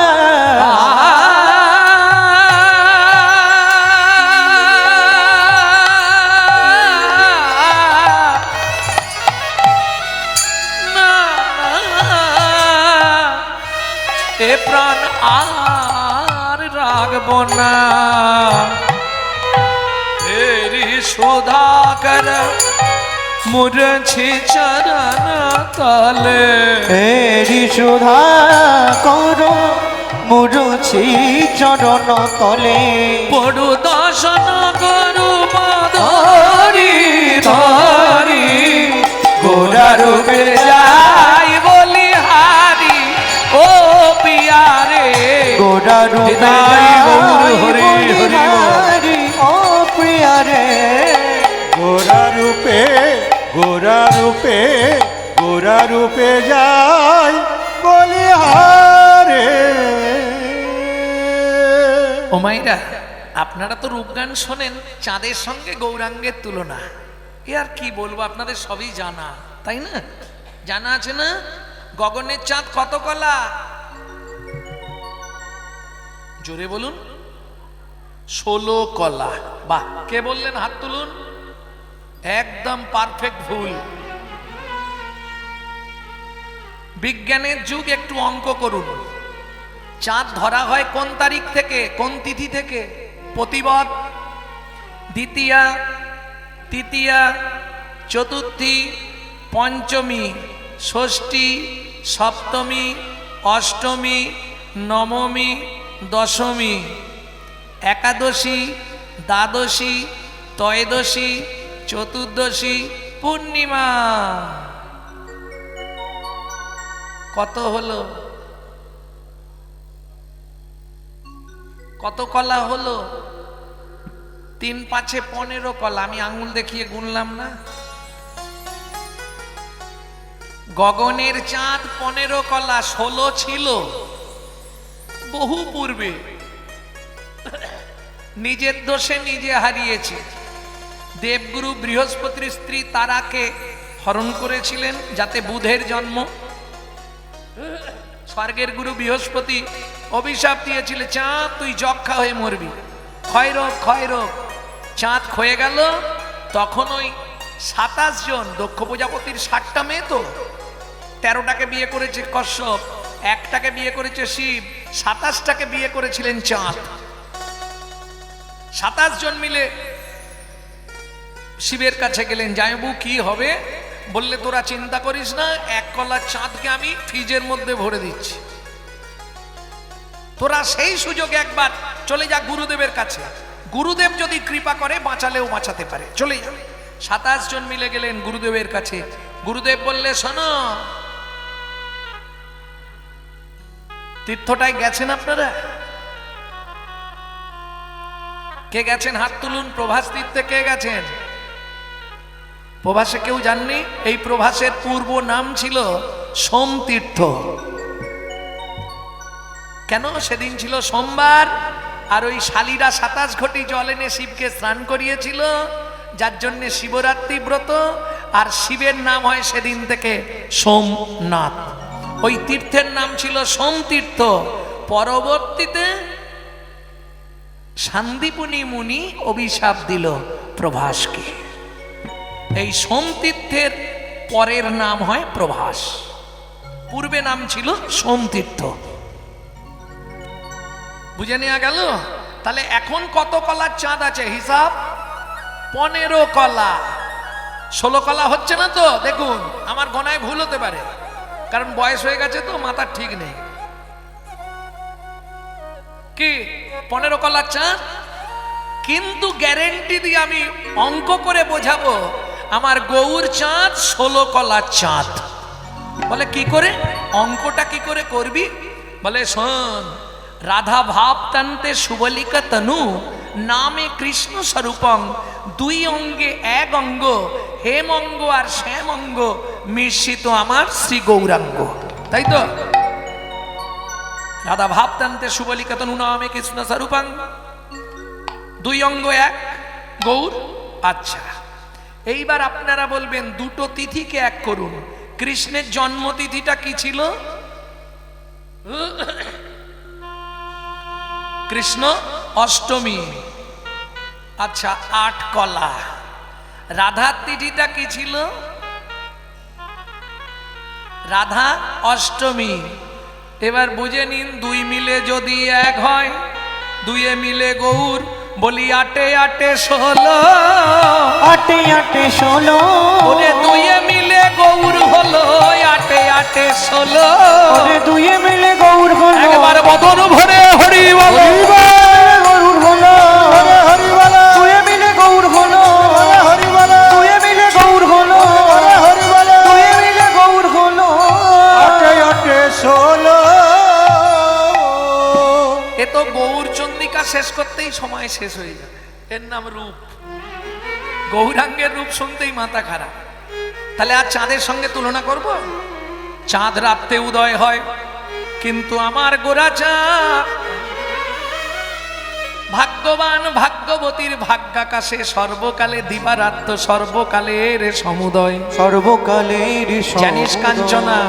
এ প্রাণ আর রাখবো না। হেরি সুধাকর, মুরছি চরণ তলে। হে ঋষধা করো, মুরছি চরণ তলে। পড়ু দর্শন করু ধরি ধরি, গোরা রূপে যাই বলি হারি। ও পিয়ারে গোরা রূপে হরি হরি হরি, ও প্রিয়া রে। গোরা রূপে, গোরা রূপে, গোরা রূপে যাই বলি হারে। ও মাইরা, আপনারা তো রূপগান শোনেন, চাঁদের সঙ্গে গৌরাঙ্গের তুলনা, এ আর কি বলবো, আপনাদের সবই জানা, তাই না? জানা আছে না? গগনের চাঁদ কত কলা? জোরে বলুন। 16 কলা। বাহ, কে বললেন? হাত তুলুন। একদম পারফেক্ট ভুল। বিজ্ঞানের যুগ, একটু অঙ্ক করুন। চাঁদ ধরা হয় কোন তারিখ থেকে, কোন তিথি থেকে? প্রতিপদ, দ্বিতীয়া, তৃতীয়া, চতুর্থী, পঞ্চমী, ষষ্ঠী, সপ্তমী, অষ্টমী, নবমী, দশমী, একাদশী, দ্বাদশী, ত্রয়োদশী, চতুর্দশী, পূর্ণিমা। কত হলো? কত কলা হলো? 3 5 15 কলা। আমি আঙুল দেখিয়ে গুনলাম না। গগনের চাঁদ 15 কলা, 16 ছিল বহু পূর্বে। নিজের দোষে নিজে হারিয়েছে। দেবগুরু বৃহস্পতির স্ত্রী তারাকে হরণ করেছিলেন যাতে বুধের জন্ম। স্বর্গের গুরু বৃহস্পতি অভিশাপ দিয়েছিলেন, চাঁদ তুই যক্ষা হয়ে মরবি, ক্ষয় রোগ ক্ষয় রোগ। চাঁদ ক্ষয়ে গেল। তখন ওই 27 জন, দক্ষ প্রজাপতির 60টা মেয়ে তো, 13টাকে বিয়ে করেছে কশ্যপ, একটাকে বিয়ে করেছে শিব, 27টাকে বিয়ে করেছিলেন চাঁদ। 27 জন মিলে শিবের কাছে গেলেন, জামাইবাবু কি হবে? বললে তোরা চিন্তা করিস না, 1 কলা চাঁদকে আমি ফ্রিজের মধ্যে ভরে দিচ্ছি, তোরা সেই সুযোগে একবার চলে যা গুরুদেবের কাছে, গুরুদেব যদি কৃপা করে বাঁচালেও বাঁচাতে পারে, চলে যা। 27 জন মিলে গেলেন গুরুদেবের কাছে। গুরুদেব বললে, শোনো, তীর্থটায় গেছেন আপনারা? কে গেছেন হাত তুলুন। প্রভাস তীর্থে কে গেছেন? প্রভাসে কেউ জাননি? এই প্রভাসের পূর্ব নাম ছিল সোমতীর্থ। কেন? সেদিন ছিল সোমবার, আর ওই শালীরা 27 ঘটি জল এনে শিবকে স্নান করিয়েছিল, যার জন্য শিবরাত্রি ব্রত। আর শিবের নাম হয় সেদিন থেকে সোমনাথ। ওই তীর্থের নাম ছিল সোমতীর্থ। পরবর্তীতে শান্তিপুনি মুনি অভিশাপ দিল প্রভাসকে। এই সোমতীর্থের পরের নাম হয় প্রভাস, পূর্বে নাম ছিল সোমতীর্থ। বুঝে নেওয়া গেল? তাহলে এখন কত কলার চাঁদ আছে হিসাব? 15 কলা। 16 কলা হচ্ছে না তো? দেখুন, আমার গণায় ভুল হতে পারে, কারণ বয়স হয়ে গেছে তো, মাথার ঠিক নেই। কি 15 কলার চাঁদ? কিন্তু গ্যারেন্টি দিয়ে আমি অঙ্ক করে বোঝাবো, আমার গৌর চাঁদ 16 কলার চাঁদ। বলে কি করে? অঙ্কটা কি করে করবি? বলে শোন, রাধা ভাব তান্তে সুবলিকা তনু নামে কৃষ্ণ স্বরূপং, 2 অঙ্গে 1 অঙ্গ, হেম অঙ্গ আর শ্যাম অঙ্গ মিশ্রিত আমার শ্রী গৌরাঙ্গ। তাই তো? রাধা ভাব তান্তে সুবলিকা তনু নামে কৃষ্ণ স্বরূপং, 2 অঙ্গ 1 গৌর। আচ্ছা, এইবার আপনারা বলবেন দুটো তিথিকে এক করুন। কৃষ্ণের জন্মতিথিটা কি ছিল? কৃষ্ণ অষ্টমী। আচ্ছা, 8 কলা। রাধার তিথিটা কি ছিল? রাধা অষ্টমী। এবার বুঝে নিন, 2 মিলে যদি 1 হয়, 2 মিলে গৌর। বলি 8 8 16, 8 8 16, ওরে 2 মিলে গৌর হলো 8 8 16। ওরে 2 মিলে গৌর হলো, একবার বদন ভরে হরি বল, গৌর হলো, হরি বলো, 2 মিলে গৌর হলো, হরি বলো, 2 মিলে গৌর হলো, হরি বলো, 2 মিলে গৌর হলো। 8 8 16। এ তো গৌর চন্দ্রিকা শেষ করতেই সময় শেষ হয়ে যাবে। এর নাম রূপ। গৌরাঙ্গের রূপ শুনতেই মাথা খারাপ। তাহলে আর চাঁদের সঙ্গে তুলনা করব? চাঁদ রাতে উদয় হয়, কিন্তু আমার গোরা চাঁদ ভাগ্যবান ভাগ্যবতীর ভাগ্যাকাশে সর্বকালে দিবারাত্র সর্বকালের সমুদয়। সর্বকালের জানিস কাঞ্চনা,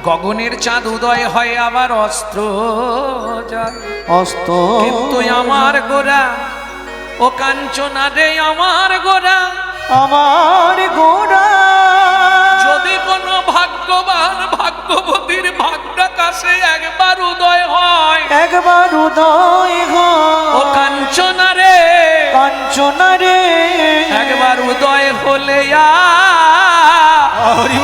গগনের চাঁদ উদয় হয় আবার অস্ত্র যায়। অস্ত, কিন্তু আমার গোরা, ও কাঞ্চনা রে আমার গোরা, আমার গোরা যদি কোনো ভাগ্যবান ভাগ্যবতীর ভাগ্যাকাশে একবার উদয় হয়, একবার উদয় ও কাঞ্চনা রে, কাঞ্চনা রে, একবার উদয় হলে হরি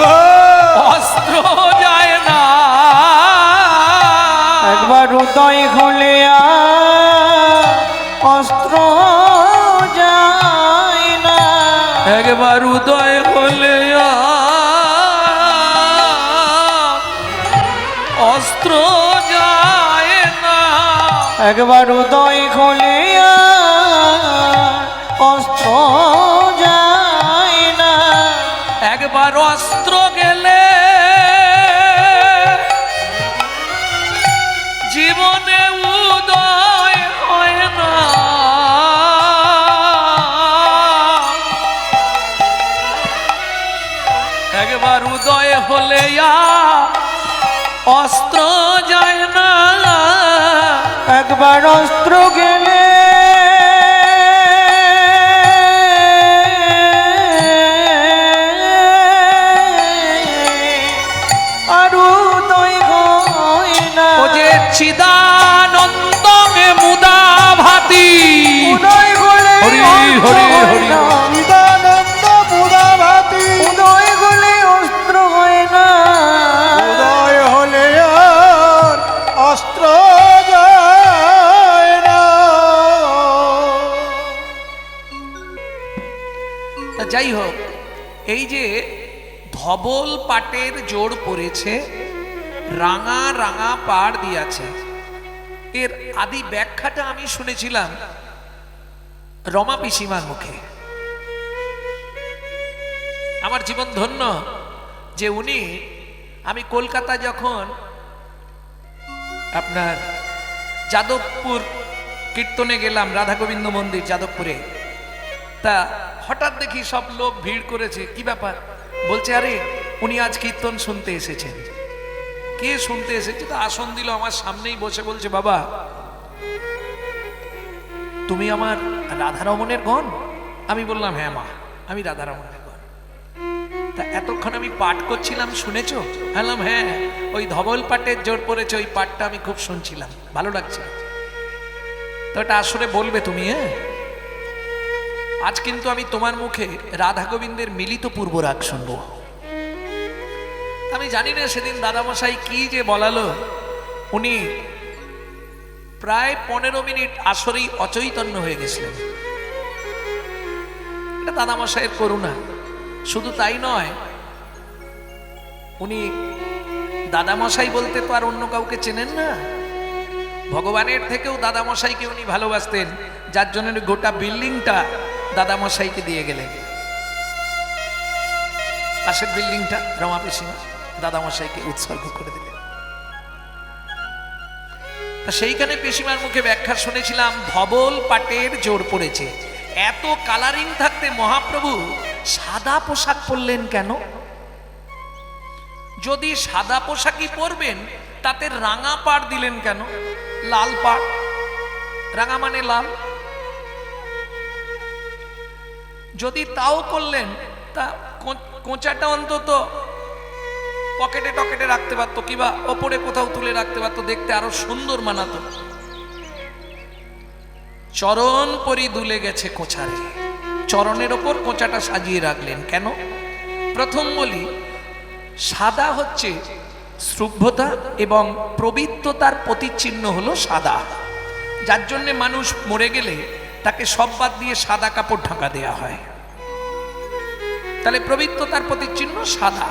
অস্ত্র যায় না। একবার উদয় খোলে অস্ত্র যায় না। একবার অস্ত্র গেলে জীবনে উদয় হয় না। একবার উদয় হলে অস্ত্র যায় না। একবার অস্ত্র গেলে আর উদয় হয় না। ও যে চিদানন্দ মুদা ভাতি। উদয় হলে হরি অস্ত্র হরি হয় হরি। না। চিদানন্দ মুদা ভাতি। উদয় হলে অস্ত্র হয় না। উদয় হলে আর অস্ত্র যায় না। তা যাই হোক, এই যে ধবল পাটের জোড় পড়েছে, রাঙা রাঙা পাড় দিয়াছে, এর আদি ব্যাখ্যাটা আমি শুনেছিলাম রমা পিসিমার মুখে। আমার জীবন ধন্য যে উনি, আমি কলকাতা যখন আপনার যাদবপুর কীর্তনে গেলাম, রাধা গোবিন্দ মন্দির যাদবপুরে, তা হঠাৎ দেখি সব লোক ভিড় করেছে। কি ব্যাপার? বলছে আরে উনি আজ কীর্তন শুনতে এসেছেন। কে শুনতে এসেছে? তো আসন দিল আমার সামনেই বসে, বলছে বাবা তুমি আমার রাধারমণের গণ? আমি বললাম হ্যাঁ মা, আমি রাধারমণের গণ। তা এতক্ষণ আমি পাঠ করছিলাম, শুনেছো? বললাম হ্যাঁ, ওই ধবল পাটের জোর পড়েছে, ওই পাঠটা আমি খুব শুনছিলাম, ভালো লাগছে। তো এটা আসলে বলবে তুমি? হ্যাঁ, আজ কিন্তু আমি তোমার মুখে রাধা গোবিন্দের মিলিত পূর্বরাগ শুনবো। আমি জানি না সেদিন দাদামশাই কি যে বলালো, উনি প্রায় 15 মিনিট আসরেই অচৈতন্য হয়ে গেছিলেন। এটা দাদামশাইয়ের করুণা। শুধু তাই নয়, উনি দাদামশাই বলতে তো আর অন্য কাউকে চেনেন না। ভগবানের থেকেও দাদামশাইকে উনি ভালোবাসতেন, যার জন্য গোটা বিল্ডিংটা দাদামশাইকে দিয়ে গেলেন। পাশের বিল্ডিংটা রমা পিসিমা দাদামশাইকে উৎসর্গ করে দিলেন। তা সেইখানে পিসিমার মুখে ব্যাখ্যা শুনেছিলাম, ধবল পাটের জোর পড়েছে। এত কালারিং থাকতে মহাপ্রভু সাদা পোশাক পরলেন কেন? যদি সাদা পোশাকই পরবেন, তাতে রাঙা পাড় দিলেন কেন? লাল পাড়, রাঙা মানে লাল। যদি তাও করলেন, তা কোঁচাটা অন্তত পকেটে টকেটে রাখতে পারতো, কিংবা ওপরে কোথাও তুলে রাখতে পারতো, দেখতে আরো সুন্দর মানাতো। চরণ পরি দুলে গেছে কোঁচারে, চরণের ওপর কোঁচাটা সাজিয়ে রাখলেন কেন? প্রথম বলি, সাদা হচ্ছে শুভ্রতা এবং পবিত্রতার প্রতিচিহ্ন হলো সাদা, যার জন্য মানুষ মরে গেলে তাকে সব বাদ দিয়ে সাদা কাপড় ঢাকা দেয়া হয়। তাহলে পবিত্রতার প্রতিচিহ্ন সাদা।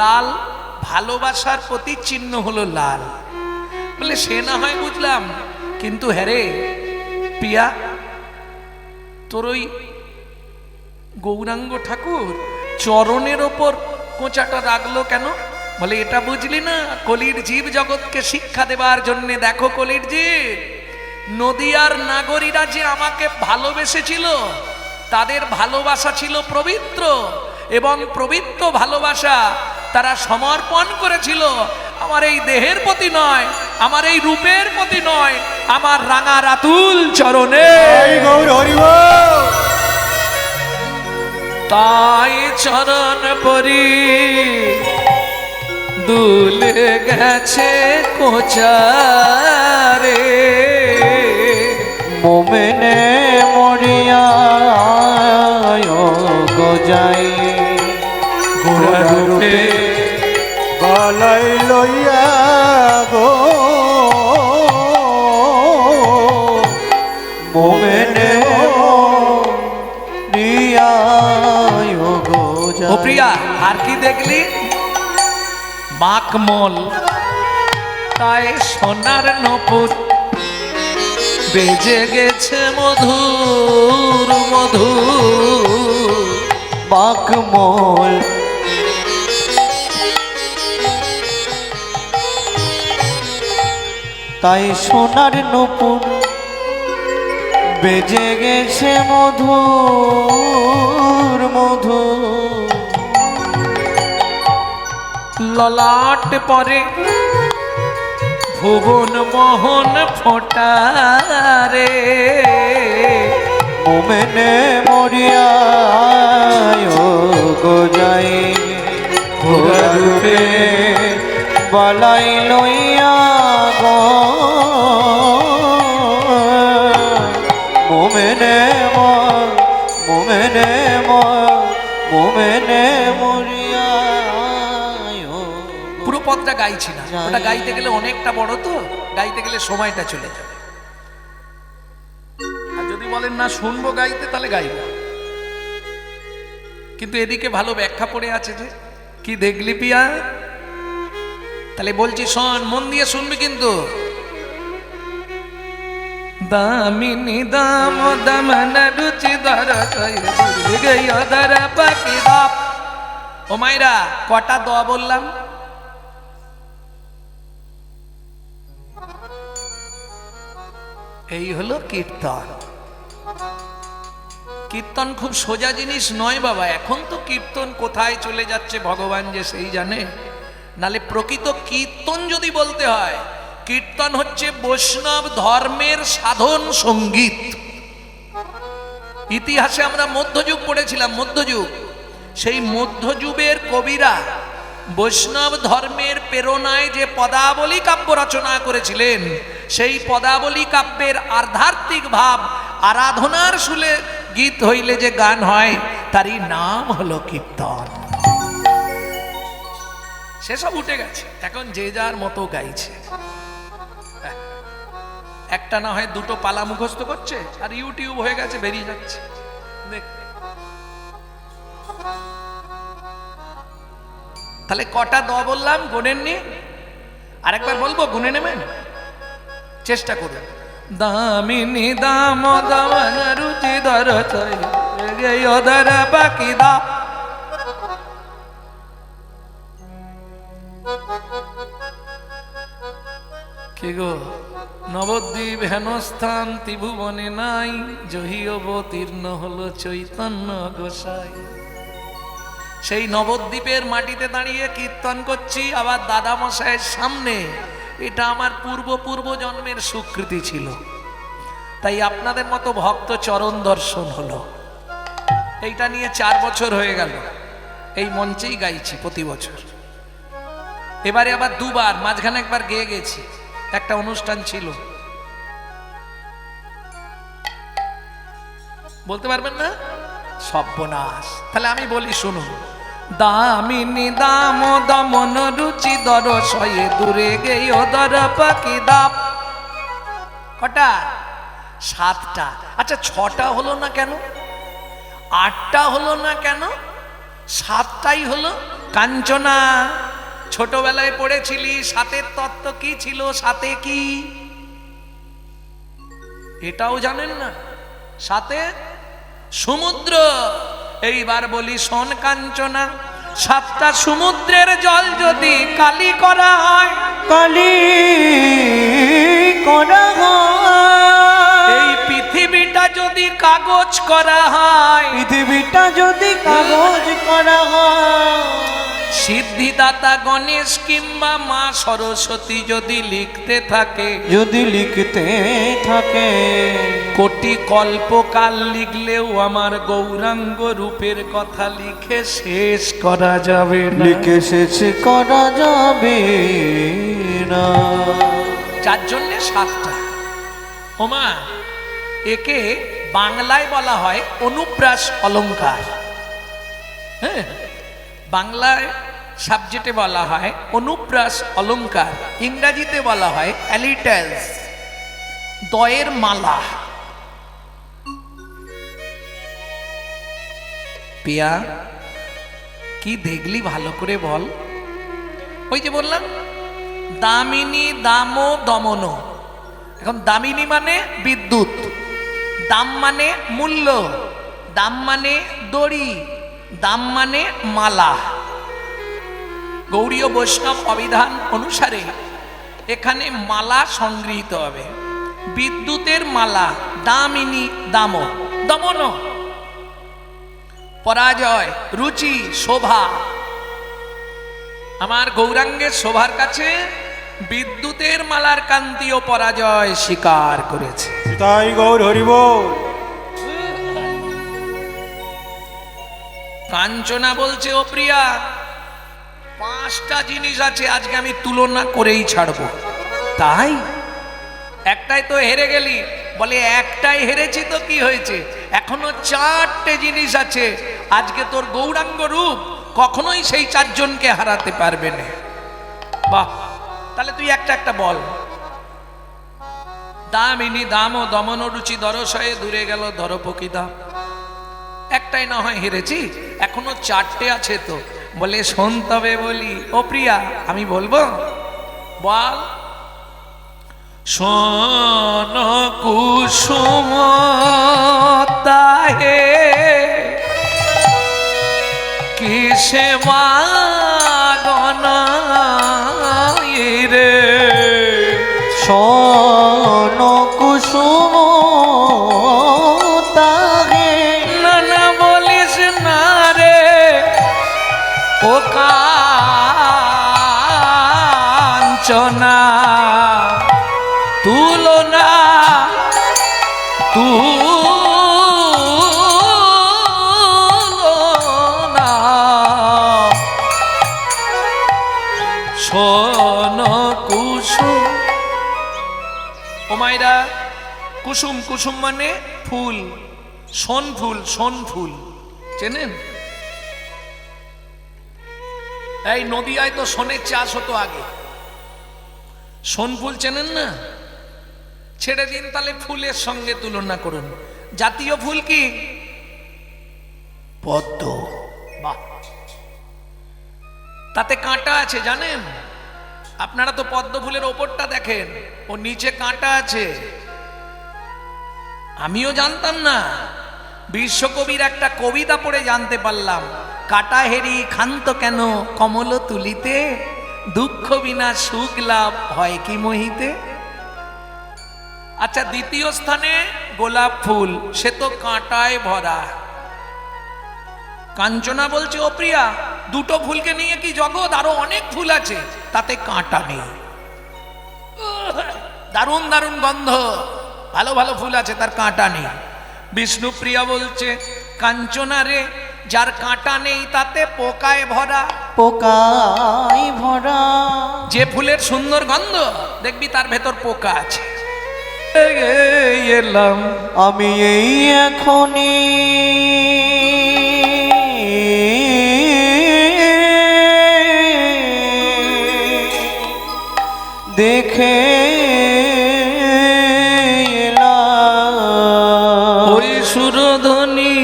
লাল ভালোবাসার প্রতিচিহ্ন হলো লাল। বলে সে না হয় বুঝলাম, কিন্তু হ্যাঁ রে পিয়া, তোর ওই গৌরাঙ্গ ঠাকুর চরণের ওপর কোঁচাটা রাখলো কেন? বলে এটা বুঝলি না, কলির জীব জগৎকে শিক্ষা দেবার জন্য। দেখো কলির জীব, নদিয়ার নাগরীরা যে আমাকে ভালোবেসেছিল, তাদের ভালোবাসা ছিল পবিত্র, এবং পবিত্র ভালোবাসা তারা সমর্পণ করেছিল আমার এই দেহের প্রতি নয়, আমার এই রূপের প্রতি নয়, আমার রাঙা রাতুল চরণে। গৌর হরিবল। তাই চরণ পরি দুলে গেছে কোচারে, মোমেনে মরিয়া গজাই গোরা রূপে গলাই লইয়া গো মোমেনে মরিয়া গজাই। ও প্রিয়া, আর কি দেখলি? মাখমল তাই সোনার নপুর বেজে গেছে মধুর মধুর বাকমল তাই সোনার নপুর বেজে গেছে মধুর মধুর ললাট পরে ভুবন মোহন ফোটারে মোমেনে মরিয়া গো যাই ঘোরা রূপে বালাই লইয়া গো মোমেনে মোমেনে মোমেনে মরিয়া পুরো পদটা গাইছি না, ওটা গাইতে গেলে অনেকটা বড় তো, গাইতে গেলে সময়টা চলে যাবে। আর যদি বলেন না শুনবো গাইতে, তাহলে গাইব, কিন্তু এদিকে ভালো ব্যাখ্যা পড়ে আছে যে কি দেখলি পিয়া। তাহলে বলছি শোন, মন দিয়ে শুনবি কিন্তু। দামিনী দাম দামন রুচি দর গই দর পাখি দাপ। ও মাইরা, কটা দ বললাম? এই হলো কীর্তন। কীর্তন খুব সোজা জিনিস নয় বাবা। এখন তো কীর্তন কোথায় চলে যাচ্ছে ভগবান যে সেই জানে। নালে প্রকৃত কীর্তন যদি বলতে হয়, কীর্তন হচ্ছে বৈষ্ণব ধর্মের সাধন সঙ্গীত। ইতিহাসে আমরা মধ্যযুগ পড়েছিলাম, মধ্যযুগ। সেই মধ্যযুগের কবিরা বৈষ্ণব ধর্মের প্রেরণায় যে পদাবলী কাব্য রচনা করেছিলেন, সেই পদাবলী কাব্যের আধ্যাত্মিক ভাব আরাধনার সুরে গীত হইলে যে গান হয়, তারই নাম হলো কীর্তন। সেসব উঠে গেছে, এখন যে যার মতো গাইছে। একটা না হয় দুটো পালা মুখস্থ করছে, আর ইউটিউব হয়ে গেছে, বেরিয়ে যাচ্ছে। তাহলে কটা দ বললাম গোনেননি? আরেকবার বলবো, গুনে নেবেন, চেষ্টা করুন। দামিনী দাম দমন রুচি দর দর বাকি দা। কি গো, নবদ্বীপ হেনস্থান ত্রিভুবনে নাই, জহি অবতীর্ণ হলো চৈতন্য গোসাই। সেই নবদ্বীপের মাটিতে দাঁড়িয়ে কীর্তন করছি, আবার দাদামশাইয়ের সামনে। এটা আমার পূর্ব জন্মের স্বীকৃতি ছিল, তাই আপনাদের মতো ভক্ত চরণ দর্শন হলো। এইটা নিয়ে 4 বছর হয়ে গেল, এই মঞ্চেই গাইছি প্রতি বছর। এবারে আবার 2 বার, মাঝখানে একবার গেয়ে গেছি, একটা অনুষ্ঠান ছিল। বলতে পারবেন না? সর্বনাশ। তাহলে আমি বলি, শুনুন। দামিনী দাম দমন রুচি দর সয়ে দূরে গেই দর পাখি দাপ। কটা? 7টা। আচ্ছা, 6টা হলো না কেন? 8টা হলো না কেন? 7টাই হলো। কাঞ্চনা, ছোটবেলায় পড়েছিলি, সাতের তত্ত্ব কি ছিল? সাতে কি এটাও জানেন না? সাতে সমুদ্র। এইবার বলি শোন কাঞ্চনা, 7টা সমুদ্রের জল যদি কালি করা হয়, কালি করা হয়, এই পৃথিবীটা যদি কাগজ করা হয়, পৃথিবীটা যদি কাগজ করা হয়, সিদ্ধিদাতা গণেশ কিংবা মা সরস্বতী যদি লিখতে থাকে, যদি লিখতে থাকে, কোটি কল্পকাল লিখলেও আমার গৌরাঙ্গ রূপের কথা লিখে শেষ করা যাবে না। লিখে শেষ করা যাবে না। যার জন্যে 7টা। ওমা, একে বাংলায় বলা হয় অনুপ্রাস অলঙ্কার। হ্যাঁ, বাংলায় সাবজেক্টে বলা হয় অনুপ্রাস অলঙ্কার, ইংরাজিতে বলা হয় অ্যালিটালস, দয়ের মালা। পিয়া, কি দেখলি ভালো করে বল। ওই যে বললাম দামিনী, দাম, দমন। এখন দামিনী মানে বিদ্যুৎ, দাম মানে মূল্য, দাম মানে দড়ি, দাম মানে মালা। গৌড়ীয় বৈষ্ণব অভিধান অনুসারে এখানে মালা সংগৃহীত হবে। বিদ্যুতের মালা দামিনী, দাম, দমন পরাজয়, রুচি, শোভা। আমার গৌরাঙ্গের শোভার কাছে বিদ্যুতের মালার কান্তিও পরাজয় স্বীকার করেছে। তাই গৌর হরিবোল। কাঞ্চনা বলছে, ও প্রিয়া, 5টা জিনিস আছে আজকে আমি তুলনা করেই ছাড়বো। তাই? একটাই তো হেরে গেলি। বলে একটাই হেরেছি তো কি হয়েছে, এখনো 4টে জিনিস আছে। আজকে তোর গৌরাঙ্গ রূপ কখনোই সেই 4 জনকে হারাতে পারবে না। বাহ, তাহলে তুই একটা একটা বল। দামিনী, দাম, দমন, রুচি, দরশয়ে দূরে গেল ধরপকিদা। একটাই না হয় হেরেছি, এখনো 4টে আছে তো। বলে শোন তবে বলি। ও প্রিয়া, আমি বলবো, বল। শোন কুসুম তাহে কিসে মাগনা রে। শোন কুসুম তাহে। না না বলিস না রে ও কাঞ্চনা, তুলনা তুলনা। শোন কুসুম। ও মায়েরা, কুসুম, কুসুম মানে ফুল, সোন ফুল, সোন ফুল চেনেন? এই নদিয়ায় তো সোনের চাষ হতো আগে। সোন ফুল চেনেন না? ছেড়ে দিন তাহলে ফুলের সঙ্গে তুলনা করুন। জাতীয় ফুল কি? পদ্ম। বাহ, তাতে কাঁটা আছে জানেন? আপনারা তো পদ্ম ফুলের ওপরটা দেখেন, ও নিচে কাঁটা আছে। আমিও জানতাম না, বিশ্বকবির একটা কবিতা পড়ে জানতে পারলাম। কাটা হেরি ক্ষান্ত কেন কমল তুলিতে, দুঃখ বিনা সুখ লাভ হয় কি মোহিতে। আচ্ছা, দ্বিতীয় স্থানে গোলাপ ফুল, সে তো কাঁটায় ভরা। কাঞ্চনা বলছে, ও প্রিয়া, 2টো ফুলকে নিয়ে কি জগৎ, আরো অনেক ফুল আছে, তাতে কাঁটা নেই। দারুণ দারুণ গন্ধ, ভালো ভালো ফুল আছে, তার কাঁটা নেই। বিষ্ণুপ্রিয়া বলছে, কাঞ্চনা রে, যার কাঁটা নেই তাতে পোকায় ভরা। পোকায় ভরা। যে ফুলের সুন্দর গন্ধ দেখবি তার ভেতর পোকা আছে। এলাম আমি এই এখনই দেখে এলাম ওই সুরধ্বনি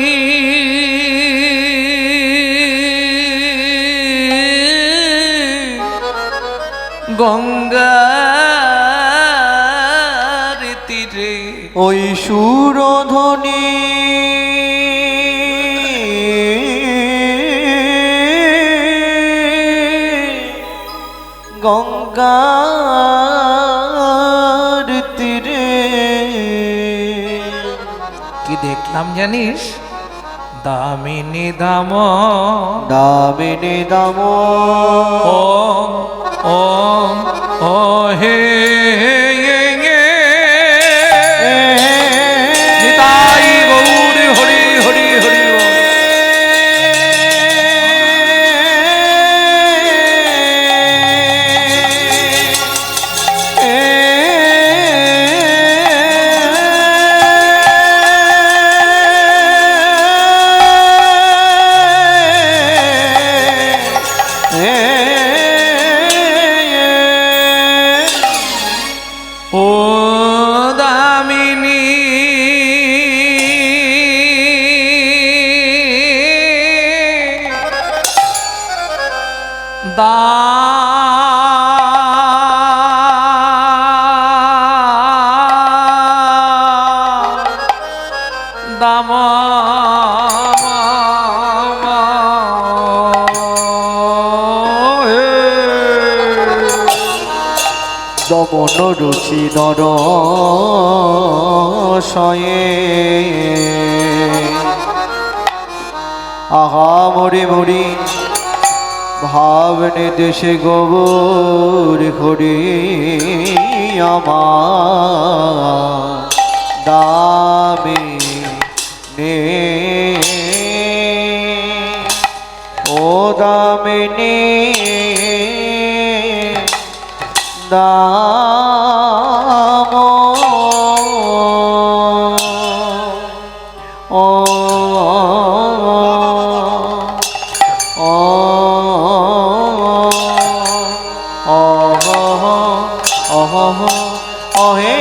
গঙ্গার তীরে। ওই সুরধ্বনি গঙ্গার তীরে। কি দেখলাম জানিস? দামিনী দাম, দামিনী দাম, ওম ওম ও হে নিতাই গৌর হরি হরি হরি বল। ও দামিনী দমন রুচি দর সয়ে আহা মরে মরি ভাবনে দেশে গোবর হরি আমার দামে নে ও দামে নে দাম ও অহে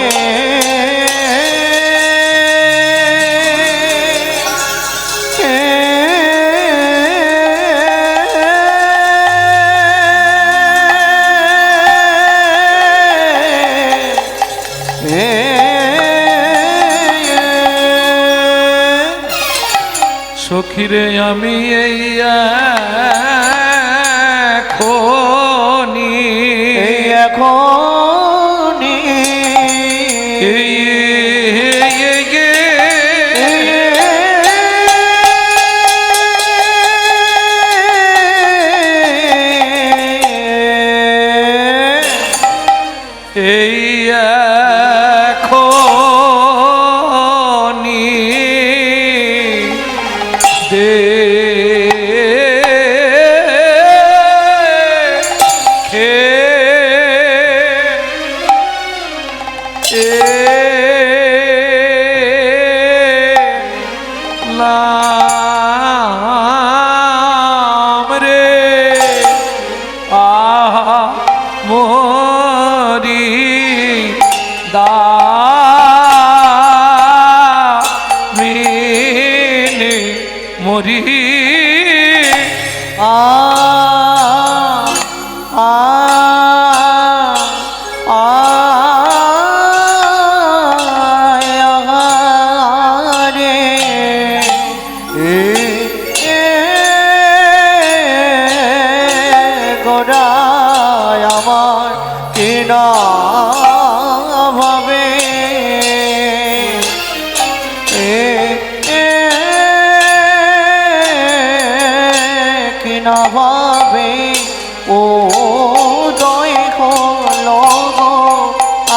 সখিরে আমি এই এখনি এখনি এই এখনি মরি আ আ আ রে গোড়ায় আমার কিনা ভাবে কিনা ভাবে ও দয় হল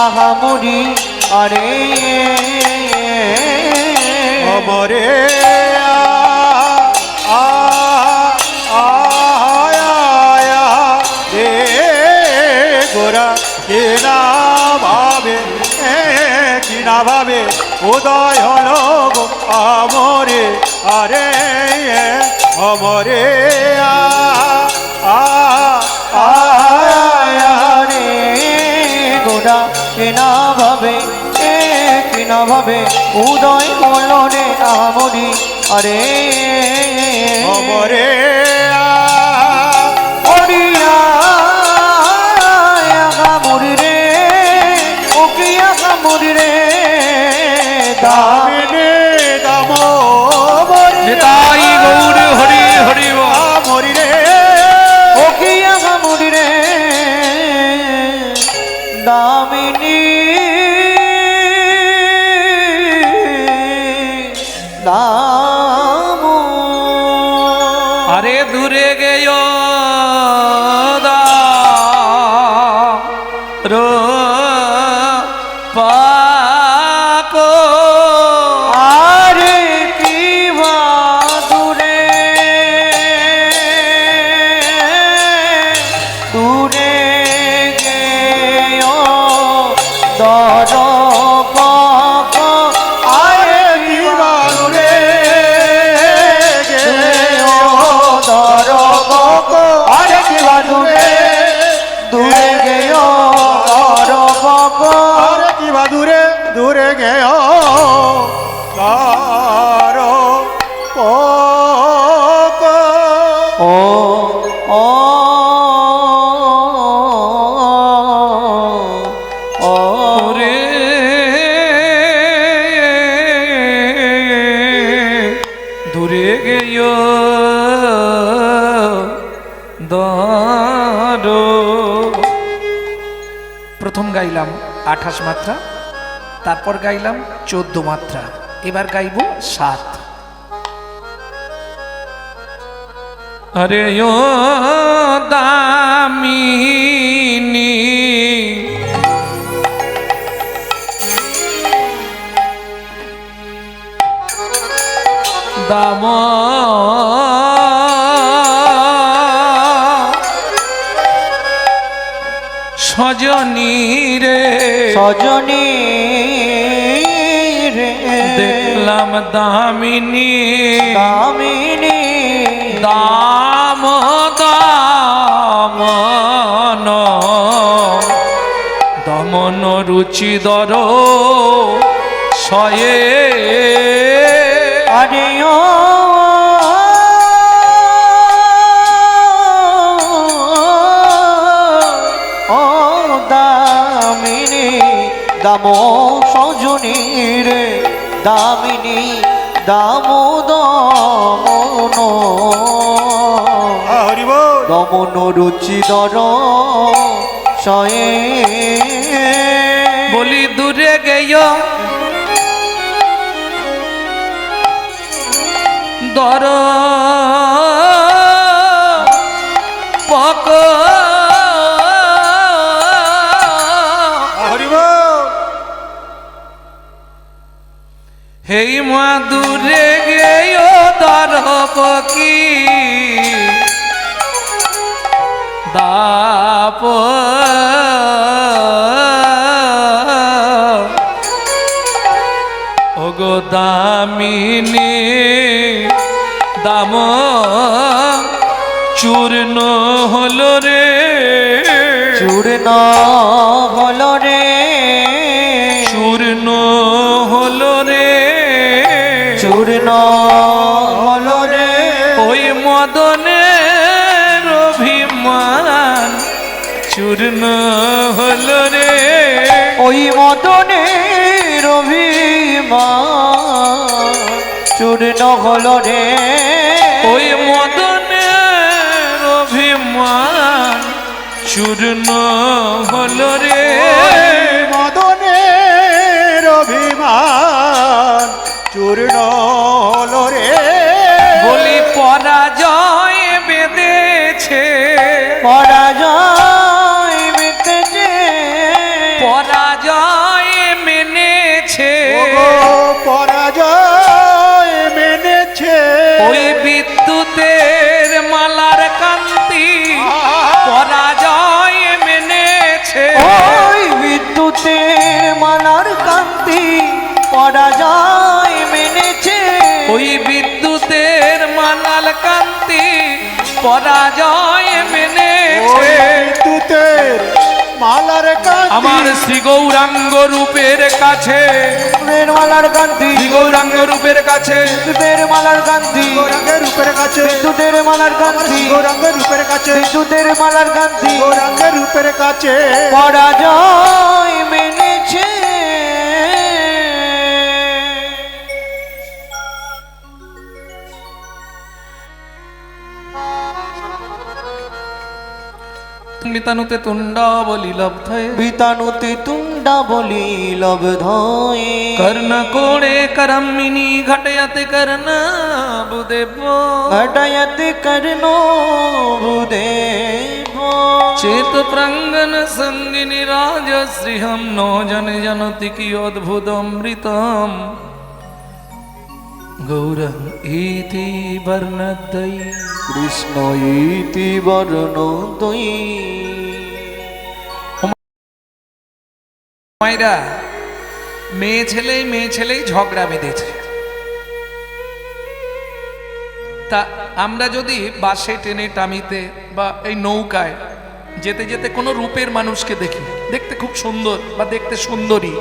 আহামরি আরে অমরে গোরা কিনা ভাবে উদয় হল গো আমরে আরে অমরে রে গোড়া কিনা ভাবে উদয় হল রে আহামরি আরে অমরে আহামরি রে ও কি আহামরি রে দামিনী দাম নিতাই গৌর হরি হরি মরি রে ও কি আহামরি রে দামিনী দাম আরে দূরে গেয় রো পাকো আরে কি দূরে দূরে গেয় দর পাক আরে কি দূরে গেয় দর পাক আরে কি দূরে দূরে গেয় দর পাক আরে কিবা দূরে দূরে গেয় তার পক ও ও ও রে দূরে গেয় দর প্রথম গাইলাম 28 মাত্রা, তারপর গাইলাম 14 মাত্রা, এবার গাইব 7। আরে ও দামিনী দাম সজনী রে, সজনী রে, দেখলাম দামিনী দামিনী দাম দামন দমন রুচিদর সয়ে। আরে ও দামিনী দাম সজনী রে, দামিনী দাম দমন হরি বল। দমন রুচিদর সয়ে। বলি দূরে গেয় দর পক হরি বল। হেই মা দূরে গেয় দর পকি দাপ ওগো দামিনী দাম চূর্ণ হলো রে, চূর্ণ হলো রে, চূর্ণ হলো রে, চূর্ণ হলো রে। ওই মদনের অভিমান চূর্ণ হলো রে, ওই মদনের অভিমান চূর্ণ হলো রে, ওই মদনের অভিমান চূর্ণ হলো রে। মদনের অভিমান চূর্ণ হলো রে। বলি পরাজয় বেঁধেছে, পরাজয় মেতেছে, পরাজয় মেনেছে, ওগো পরাজয় মেনেছে। ওই বিদ্যুতের মালার কান্তি পরাজয় মেনেছে, ওই বিদ্যুতের মালার কান্তি পরাজয় মেনেছে, ওই বিদ্যুতের মালার কান্তি পরাজয় ওই মেনেছে। বিদ্যুতের মালার কান্তি আমার শ্রী গৌরাঙ্গ রূপের কাছে, বিদ্যুতের মালার কান্তি, শ্রী গৌরাঙ্গ রূপের কাছে, বিদ্যুতের মালার কান্তি, গৌরাঙ্গের রূপের কাছে, বিদ্যুতের মালার কান্তি, গৌরাঙ্গের রূপের কাছে, বিদ্যুতের মালার কান্তি গৌরাঙ্গের রূপের কাছে পরাজয় মেনেছে। বিতানুতে তুণ্ড বলি লব্ধয়ে, বিতানুতে তুণ্ডা বলি লব্ধয়ে, কর্ণ কোড়ে করমিনী ঘটয়তে কর্ণ বুদেব, ঘটয়তে কর্ণ ভূদেব, চেত প্রাঙ্গন সঙ্গিনী রাজশ্রীহম নো জন জনতি কি অদ্ভুত অমৃতম গৌরং ইতি বর্ণদয়ী। কৃষ্ণ ইতি বর্ণদয়ী। মায়েরা মেয়ে ছেলেই ঝগড়া বেঁধেছে। তা আমরা যদি বাসে ট্রেনে টামিতে বা এই নৌকায় যেতে যেতে কোনো রূপের মানুষকে দেখি, দেখতে খুব সুন্দর বা দেখতে সুন্দরী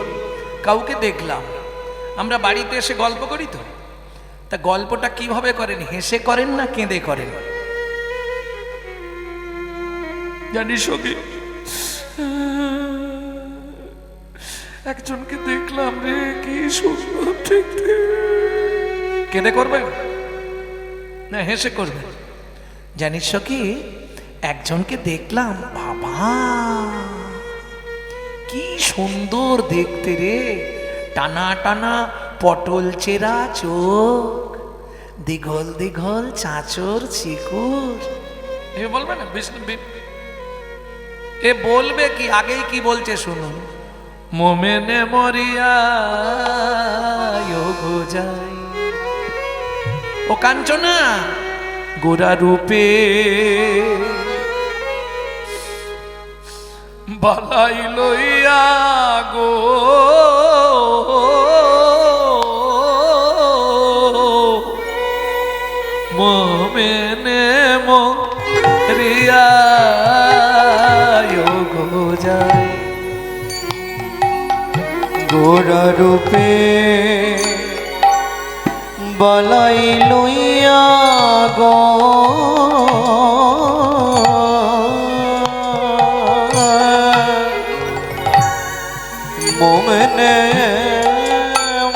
কাউকে দেখলাম, আমরা বাড়িতে এসে গল্প করি তো। তা গল্পটা কিভাবে করেন? হেসে করেন না কেঁদে করেন? জানিস কি, একজনকে দেখলাম রে, কি সুন্দর দেখতে, কেঁদে করবেন না হেসে করবেন? জানিস কি, একজনকে দেখলাম, বাবা কি সুন্দর দেখতে রে, টানা টানা পটল চেরা চোখ, দিঘল দিঘল চাঁচর চিকুর। এ বলবে না বিষ্ণু, এ বলবে কি, আগেই কি বলছে শুনুন। মোমেনে মরিয়া গো যাই, ও কাঞ্চনা গোরা রূপে বালাই লইয়া গো মোমেনে মরিয়া গো যাই, গোরা রূপে বলাই লইয়া গো মোমনে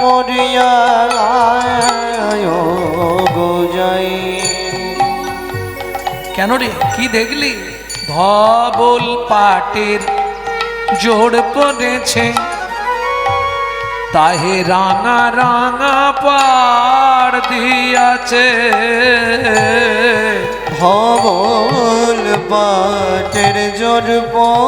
মরিয়া গো যাই। কেন রে, কি দেখলি? ধবল পাটের জোড় পড়েছে, তাহে রাঙা রাঙা পাড় দিয়াছে। ধবল পাটের জোর পড়েছে,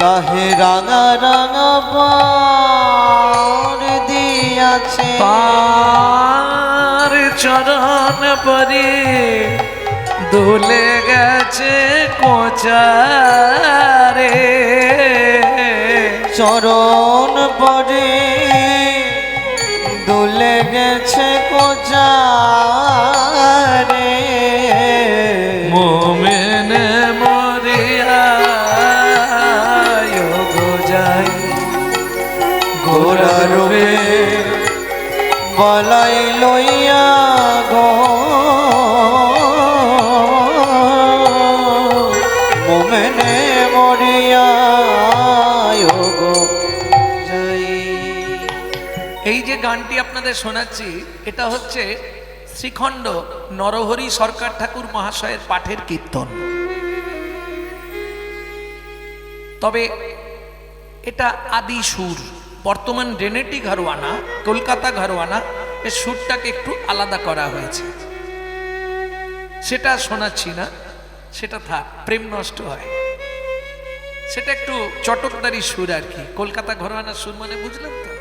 তাহে রাঙা রাঙা পাড় দিয়াছে। তার চরণ পরে দোলে গেছে কোচারে, চরণ পরে দোলে গেছে কোচারে। মোমেনে মরিয়া গো যাই, গোরা রূপে বলাই লইয়া গো মোমেনে মরিয়া গো যাই। এই যে গানটি আপনাদের শোনাচ্ছি, এটা হচ্ছে শ্রীখণ্ড নরহরি সরকার ঠাকুর মহাশয়ের পাঠের কীর্তন। তবে এটা আদি সুর, বর্তমান ডেনেটি ঘরোয়ানা, কলকাতা ঘরোয়ানা, এর সুরটাকে একটু আলাদা করা হয়েছে, সেটা শোনাচ্ছি না, সেটা থাক, প্রেম নষ্ট হয়। সেটা একটু চটকদারি সুর আর কি, কলকাতা ঘরোয়ানা সুর মানে বুঝলেন তো।